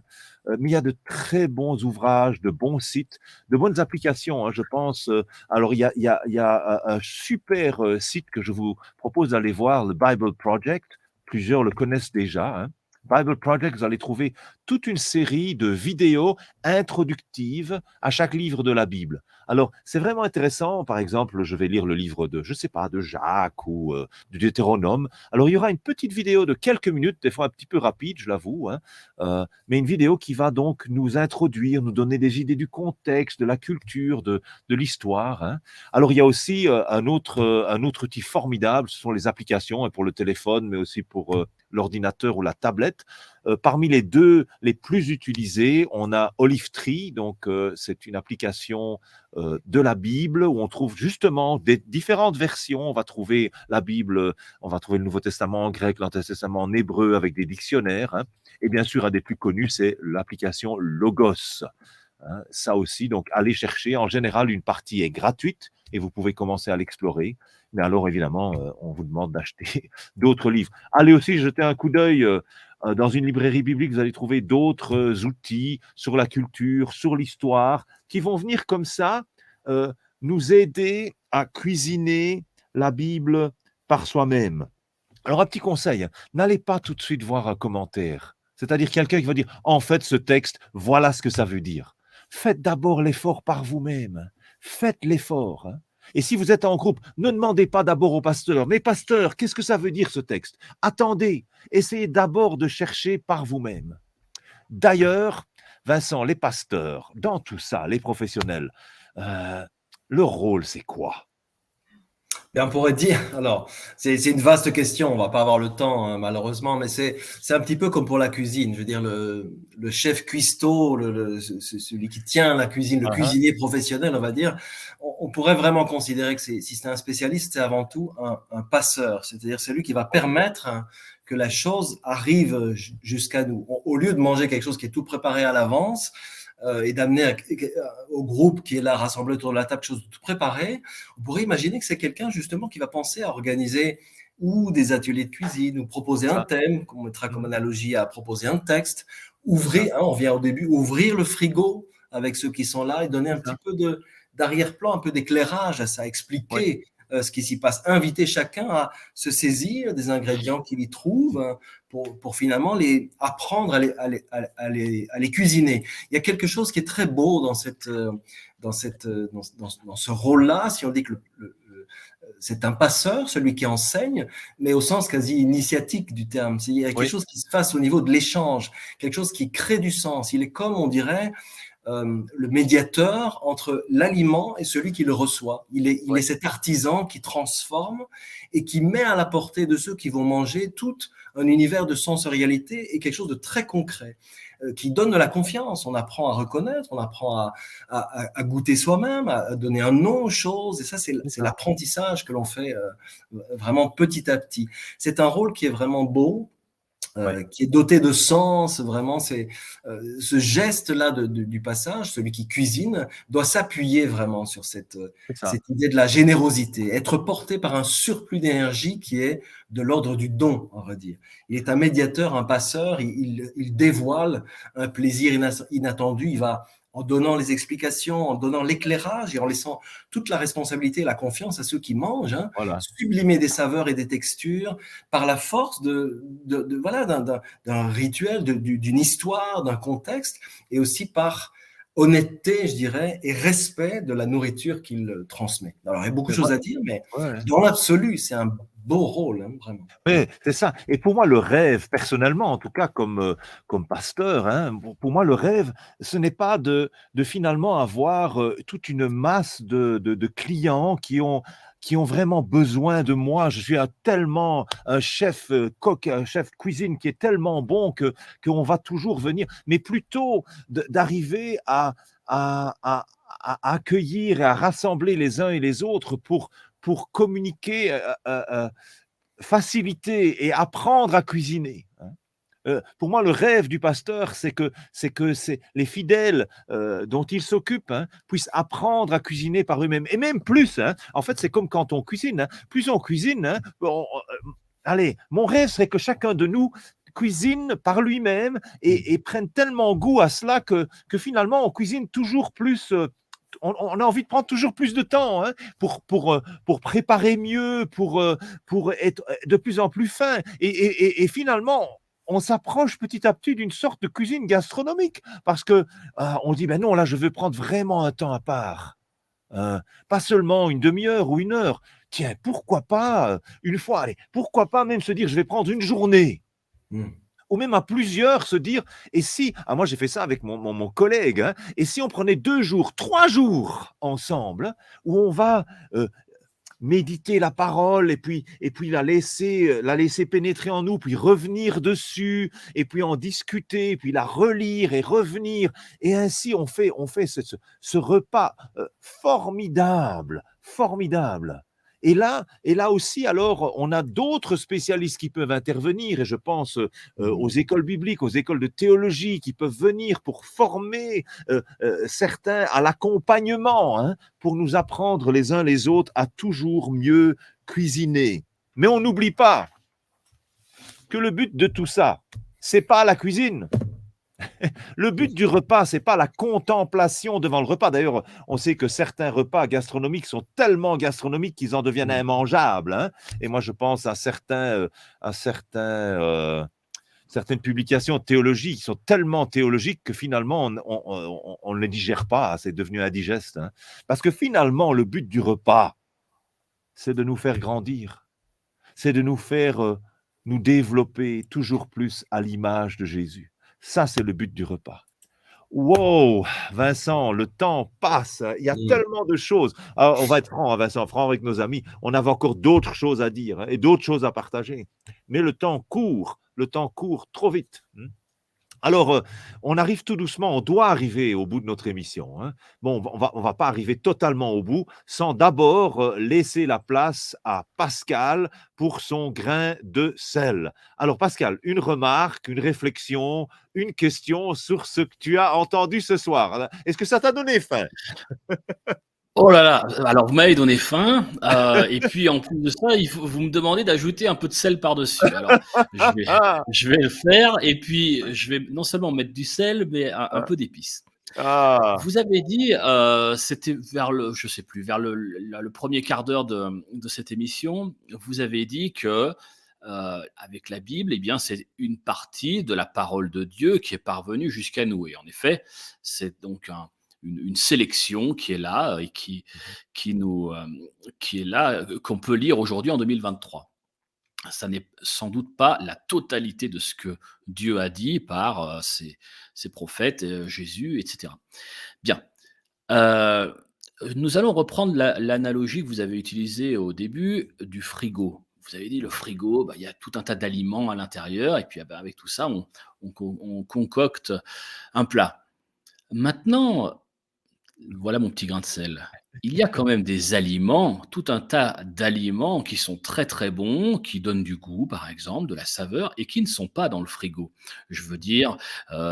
Mais il y a de très bons ouvrages, de bons sites, de bonnes applications, hein, je pense. Alors, il y a un super site que je vous propose d'aller voir, le Bible Project. Plusieurs le connaissent déjà, hein. Bible Project, vous allez trouver toute une série de vidéos introductives à chaque livre de la Bible. Alors, c'est vraiment intéressant. Par exemple, je vais lire le livre de, je ne sais pas, de Jacques ou du Deutéronome. Alors, il y aura une petite vidéo de quelques minutes, des fois un petit peu rapide, je l'avoue, hein, mais une vidéo qui va donc nous introduire, nous donner des idées du contexte, de la culture, de l'histoire, hein. Alors, il y a aussi un autre outil formidable, ce sont les applications, hein, pour le téléphone, mais aussi pour l'ordinateur ou la tablette. Parmi les deux les plus utilisés, on a Olivetree, donc c'est une application de la Bible où on trouve justement des différentes versions. On va trouver la Bible, on va trouver le Nouveau Testament en grec, l'Ancien Testament en hébreu avec des dictionnaires, hein. Et bien sûr, un des plus connus, c'est l'application Logos, hein. Ça aussi, donc allez chercher. En général, une partie est gratuite et vous pouvez commencer à l'explorer. Mais alors, évidemment, on vous demande d'acheter d'autres livres. Allez aussi jeter un coup d'œil dans une librairie biblique. Vous allez trouver d'autres outils sur la culture, sur l'histoire, qui vont venir comme ça nous aider à cuisiner la Bible par soi-même. Alors, un petit conseil, hein, n'allez pas tout de suite voir un commentaire. C'est-à-dire quelqu'un qui va dire, en fait, ce texte, voilà ce que ça veut dire. Faites d'abord l'effort par vous-même. Faites l'effort, hein. Et si vous êtes en groupe, ne demandez pas d'abord au pasteur, mais pasteur, qu'est-ce que ça veut dire ce texte? Attendez, essayez d'abord de chercher par vous-même. D'ailleurs, Vincent, les pasteurs, dans tout ça, les professionnels, leur rôle, c'est quoi? Et on pourrait dire, alors, c'est une vaste question, on va pas avoir le temps, hein, malheureusement, mais c'est un petit peu comme pour la cuisine. Je veux dire, le chef cuistot, celui qui tient la cuisine, le cuisinier professionnel, on va dire, on pourrait vraiment considérer que si c'est un spécialiste, c'est avant tout un passeur, c'est-à-dire celui qui va permettre que la chose arrive jusqu'à nous. Au lieu de manger quelque chose qui est tout préparé à l'avance, et d'amener au groupe qui est là rassemblé autour de la table quelque chose de tout préparé, on pourrait imaginer que c'est quelqu'un justement qui va penser à organiser ou des ateliers de cuisine, ou proposer un thème, qu'on mettra comme analogie à proposer un texte, ouvrir, on vient au début, ouvrir le frigo avec ceux qui sont là et donner un petit peu d'arrière-plan, un peu d'éclairage à ça, expliquer ce qui s'y passe, inviter chacun à se saisir des ingrédients qu'il y trouve pour finalement apprendre à les cuisiner. Il y a quelque chose qui est très beau dans ce rôle-là, si on dit que c'est un passeur, celui qui enseigne, mais au sens quasi initiatique du terme. Il y a quelque chose qui se passe au niveau de l'échange, quelque chose qui crée du sens. Il est comme, on dirait, le médiateur entre l'aliment et celui qui le reçoit. Il est cet artisan qui transforme et qui met à la portée de ceux qui vont manger tout un univers de sensorialité et quelque chose de très concret, qui donne de la confiance. On apprend à reconnaître, on apprend à goûter soi-même, à donner un nom aux choses, et ça, c'est l'apprentissage que l'on fait vraiment petit à petit. C'est un rôle qui est vraiment beau, qui est doté de sens, vraiment, c'est ce geste-là du passage, celui qui cuisine, doit s'appuyer vraiment sur cette idée de la générosité, être porté par un surplus d'énergie qui est de l'ordre du don, on va dire. Il est un médiateur, un passeur, il dévoile un plaisir inattendu, il va en donnant les explications, en donnant l'éclairage et en laissant toute la responsabilité et la confiance à ceux qui mangent, sublimer des saveurs et des textures par la force d'un rituel, d'une histoire, d'un contexte, et aussi par honnêteté, je dirais, et respect de la nourriture qu'il transmet. Alors, il y a beaucoup de choses à dire, mais dans l'absolu, c'est un beau rôle, vraiment. Oui, c'est ça. Et pour moi, le rêve, personnellement, en tout cas comme pasteur, pour moi, le rêve, ce n'est pas de finalement avoir toute une masse de clients qui ont vraiment besoin de moi. Je suis tellement un chef coq, un chef cuisine qui est tellement bon qu'on va toujours venir, mais plutôt d'arriver à accueillir et à rassembler les uns et les autres pour communiquer, faciliter et apprendre à cuisiner. Pour moi, le rêve du pasteur, c'est que les fidèles dont il s'occupe puissent apprendre à cuisiner par eux-mêmes. Et même plus, en fait, c'est comme quand on cuisine. Plus on cuisine, allez, mon rêve serait que chacun de nous cuisine par lui-même et prenne tellement goût à cela que finalement, on cuisine toujours plus. On a envie de prendre toujours plus de temps pour préparer mieux, pour être de plus en plus fin. Et finalement, on s'approche petit à petit d'une sorte de cuisine gastronomique parce que on dit ben non, là, je veux prendre vraiment un temps à part. Pas seulement une demi-heure ou une heure. Tiens, pourquoi pas une fois, allez, pourquoi pas même se dire je vais prendre une journée. Ou même à plusieurs se dire, et si, moi j'ai fait ça avec mon collègue, et si on prenait 2 jours, 3 jours ensemble, où on va méditer la parole et puis la laisser pénétrer en nous, puis revenir dessus, et puis en discuter, et puis la relire et revenir, et ainsi on fait ce repas formidable. Et là aussi, alors, on a d'autres spécialistes qui peuvent intervenir, et je pense aux écoles bibliques, aux écoles de théologie qui peuvent venir pour former certains à l'accompagnement, pour nous apprendre les uns les autres à toujours mieux cuisiner. Mais on n'oublie pas que le but de tout ça, c'est pas la cuisine. Le but du repas, c'est pas la contemplation devant le repas. D'ailleurs, on sait que certains repas gastronomiques sont tellement gastronomiques qu'ils en deviennent immangeables. Et moi, je pense à certains certaines publications théologiques sont tellement théologiques que finalement, on ne les digère pas, c'est devenu indigeste. Hein. Parce que finalement, le but du repas, c'est de nous faire grandir, c'est de nous faire nous développer toujours plus à l'image de Jésus. Ça, c'est le but du repas. Wow, Vincent, le temps passe. Il y a tellement de choses. Alors, on va être franc, Vincent, franc avec nos amis. On avait encore d'autres choses à dire et d'autres choses à partager. Mais le temps court trop vite. Alors, on arrive tout doucement, on doit arriver au bout de notre émission. Hein. Bon, on va pas arriver totalement au bout sans d'abord laisser la place à Pascal pour son grain de sel. Alors, Pascal, une remarque, une réflexion, une question sur ce que tu as entendu ce soir. Est-ce que ça t'a donné faim? Oh là là, alors vous m'avez donné faim, et puis en plus de ça, vous me demandez d'ajouter un peu de sel par-dessus. Alors, je vais le faire, et puis je vais non seulement mettre du sel, mais un peu d'épices. Vous avez dit, c'était vers je sais plus, vers le premier quart d'heure de cette émission, vous avez dit que avec la Bible, eh bien, c'est une partie de la parole de Dieu qui est parvenue jusqu'à nous. Et en effet, c'est donc une sélection qui est là et qui est là, qu'on peut lire aujourd'hui en 2023. Ça n'est sans doute pas la totalité de ce que Dieu a dit par ses prophètes, Jésus, etc. Bien. Nous allons reprendre l'analogie que vous avez utilisée au début du frigo. Vous avez dit le frigo, il y a tout un tas d'aliments à l'intérieur, et puis avec tout ça, on concocte un plat. Maintenant, voilà mon petit grain de sel. Il y a quand même des aliments, tout un tas d'aliments qui sont très très bons, qui donnent du goût, par exemple, de la saveur, et qui ne sont pas dans le frigo. Je veux dire,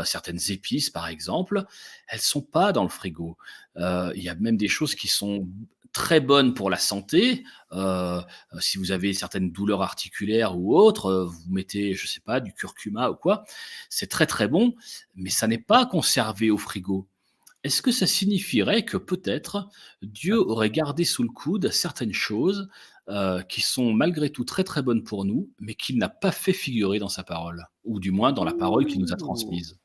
certaines épices, par exemple, elles ne sont pas dans le frigo. Il y a même des choses qui sont très bonnes pour la santé. Si vous avez certaines douleurs articulaires ou autres, vous mettez, je ne sais pas, du curcuma ou quoi. C'est très très bon, mais ça n'est pas conservé au frigo. Est-ce que ça signifierait que peut-être Dieu aurait gardé sous le coude certaines choses qui sont malgré tout très très bonnes pour nous, mais qu'il n'a pas fait figurer dans sa parole, ou du moins dans la parole qu'il nous a transmise?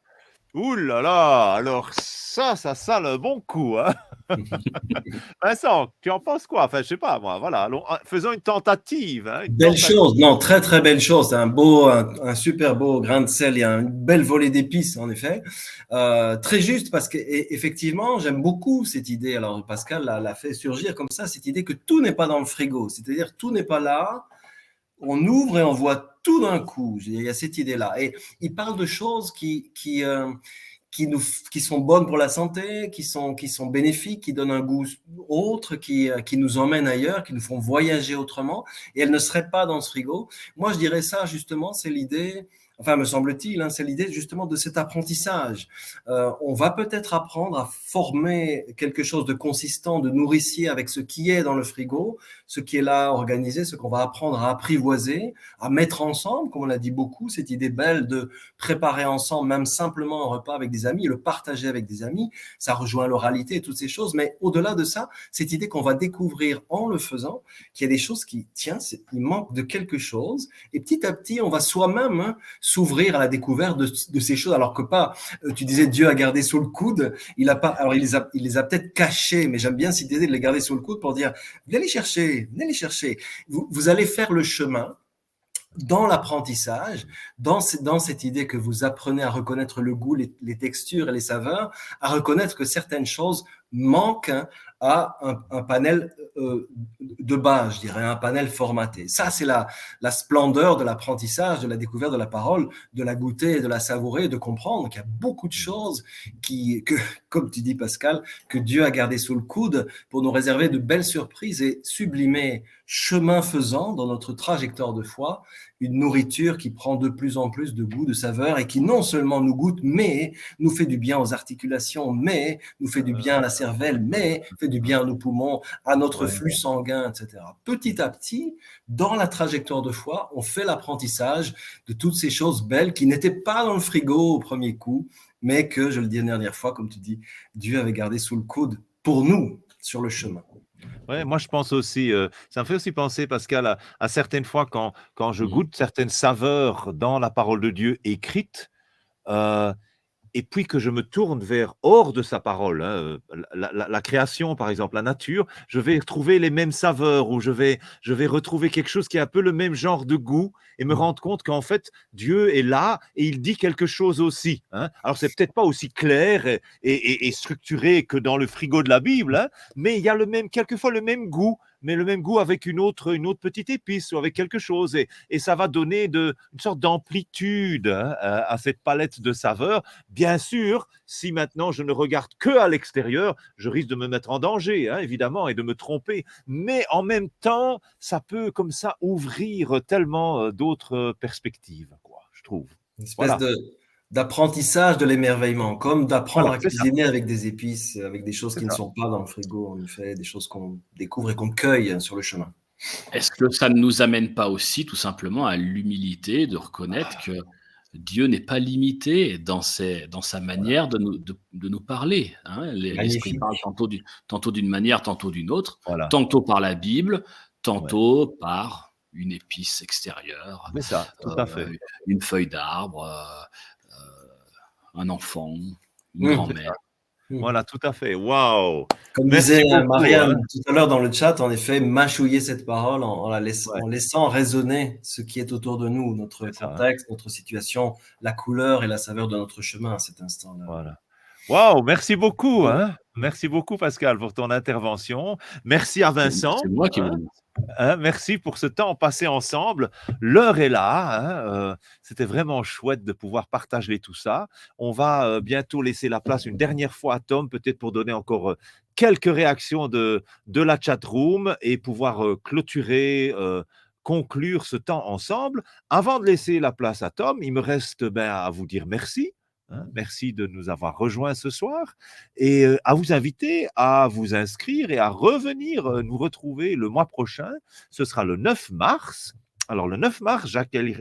Ouh là là, alors ça sent le bon coup. Hein. Vincent, tu en penses quoi? Enfin, je sais pas, moi, voilà, allons, faisons une tentative. Hein, belle chose, non, très très belle chose. C'est un super beau grain de sel. Il y a une belle volée d'épices, en effet. Très juste, parce qu'effectivement, j'aime beaucoup cette idée. Alors, Pascal l'a fait surgir comme ça, cette idée que tout n'est pas dans le frigo. C'est-à-dire, tout n'est pas là. On ouvre et on voit tout d'un coup. Il y a cette idée-là. Et il parle de choses qui sont bonnes pour la santé, qui sont bénéfiques, qui donnent un goût autre, qui nous emmènent ailleurs, qui nous font voyager autrement, et elles ne seraient pas dans ce frigo. Moi, je dirais ça, justement, c'est l'idée, enfin, me semble-t-il, c'est l'idée justement de cet apprentissage. On va peut-être apprendre à former quelque chose de consistant, de nourricier avec ce qui est dans le frigo, ce qui est là organisé, ce qu'on va apprendre à apprivoiser, à mettre ensemble, comme on l'a dit beaucoup, cette idée belle de préparer ensemble, même simplement un repas avec des amis, le partager avec des amis, ça rejoint l'oralité et toutes ces choses, mais au-delà de ça, cette idée qu'on va découvrir en le faisant, qu'il y a des choses qui, tiens, il manque de quelque chose, et petit à petit, on va soi-même s'ouvrir à la découverte de ces choses, alors que pas, tu disais Dieu a gardé sous le coude, il les a peut-être cachés, mais j'aime bien cette idée de les garder sous le coude pour dire, venez les chercher, vous allez faire le chemin dans l'apprentissage, dans cette idée que vous apprenez à reconnaître le goût, les textures et les saveurs, à reconnaître que certaines choses manquent à un panel de base, je dirais, un panel formaté. Ça, c'est la splendeur de l'apprentissage, de la découverte de la parole, de la goûter, de la savourer, de comprendre qu'il y a beaucoup de choses comme tu dis Pascal, que Dieu a gardé sous le coude pour nous réserver de belles surprises et sublimer, chemin faisant, dans notre trajectoire de foi, une nourriture qui prend de plus en plus de goût, de saveur, et qui non seulement nous goûte, mais nous fait du bien aux articulations, mais nous fait du bien à la cervelle, mais fait du bien à nos poumons, à notre flux sanguin, etc. Petit à petit, dans la trajectoire de foi, on fait l'apprentissage de toutes ces choses belles qui n'étaient pas dans le frigo au premier coup, mais que, je le dis la dernière fois, comme tu dis, Dieu avait gardé sous le coude pour nous sur le chemin. Ouais, moi je pense aussi, ça me fait aussi penser, Pascal, à certaines fois quand je Mmh. goûte certaines saveurs dans la parole de Dieu écrite, heu et puis que je me tourne vers hors de sa parole, hein, la création, par exemple, la nature, je vais retrouver les mêmes saveurs ou je vais retrouver quelque chose qui a un peu le même genre de goût et me rendre compte qu'en fait, Dieu est là et il dit quelque chose aussi, hein. Alors, c'est peut-être pas aussi clair et structuré que dans le frigo de la Bible, hein, mais il y a le même quelquefois le même goût, mais le même goût avec une autre petite épice ou avec quelque chose et ça va donner une sorte d'amplitude, hein, à cette palette de saveurs. Bien sûr, si maintenant je ne regarde que à l'extérieur, je risque de me mettre en danger, hein, évidemment, et de me tromper. Mais en même temps, ça peut comme ça ouvrir tellement d'autres perspectives, quoi, je trouve. Une espèce Voilà, de d'apprentissage de l'émerveillement, comme d'apprendre voilà, à c'est ça, cuisiner avec des épices, avec des choses c'est qui ne ça. sont pas dans le frigo, en effet, des choses qu'on découvre et qu'on cueille sur le chemin. Est-ce que ça ne nous amène pas aussi tout simplement à l'humilité de reconnaître que Dieu n'est pas limité dans sa Voilà, manière de nous parler, hein? L'Esprit parle Magnifique. tantôt d'une manière, tantôt d'une autre, voilà, tantôt par la Bible, ouais, tantôt par une épice extérieure, c'est ça, tout à fait, une feuille d'arbre, un enfant, une Mmh. c'est grand-mère. ça. Mmh. Voilà, tout à fait. Waouh! Comme Merci disait beaucoup, hein. Marianne tout à l'heure dans le chat, en effet, mâchouiller cette parole Ouais, en laissant résonner ce qui est autour de nous, notre c'est ça, hein. contexte, notre situation, la couleur et la saveur de notre chemin à cet instant-là. Voilà. Waouh, merci beaucoup, Mmh. hein. Merci beaucoup, Pascal, pour ton intervention. Merci à Vincent, C'est moi qui vous hein. remercie. Merci pour ce temps passé ensemble. L'heure est là, hein, c'était vraiment chouette de pouvoir partager tout ça. On va, bientôt laisser la place une dernière fois à Tom, peut-être pour donner encore, quelques réactions de la chat room et pouvoir, clôturer, conclure ce temps ensemble. Avant de laisser la place à Tom, il me reste, ben, à vous dire merci, hein. Merci de nous avoir rejoints ce soir et à vous inviter à vous inscrire et à revenir, nous retrouver le mois prochain. Ce sera le 9 mars. Alors le 9 mars,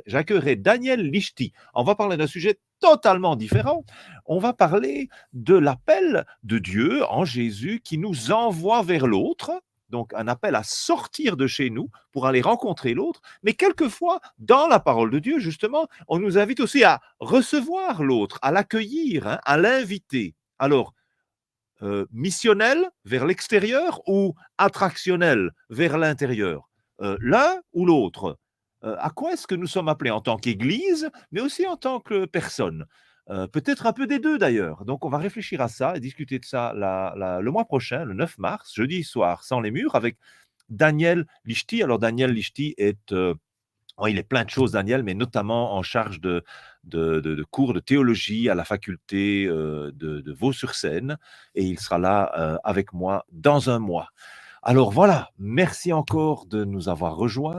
j'accueillerai Daniel Lichty. On va parler d'un sujet totalement différent. On va parler de l'appel de Dieu en Jésus qui nous envoie vers l'autre. Donc un appel à sortir de chez nous pour aller rencontrer l'autre. Mais quelquefois, dans la parole de Dieu, justement, on nous invite aussi à recevoir l'autre, à l'accueillir, hein, à l'inviter. Alors, missionnel vers l'extérieur ou attractionnel vers l'intérieur? L'un ou l'autre? À quoi est-ce que nous sommes appelés en tant qu'Église, mais aussi en tant que personne? Peut-être un peu des 2 d'ailleurs. Donc on va réfléchir à ça et discuter de ça le mois prochain, le 9 mars, jeudi soir, sans les murs, avec Daniel Lichty. Alors Daniel Lichty est, il est plein de choses, Daniel, mais notamment en charge de cours de théologie à la faculté de Vaux-sur-Seine. Et il sera là avec moi dans un mois. Alors voilà, merci encore de nous avoir rejoints.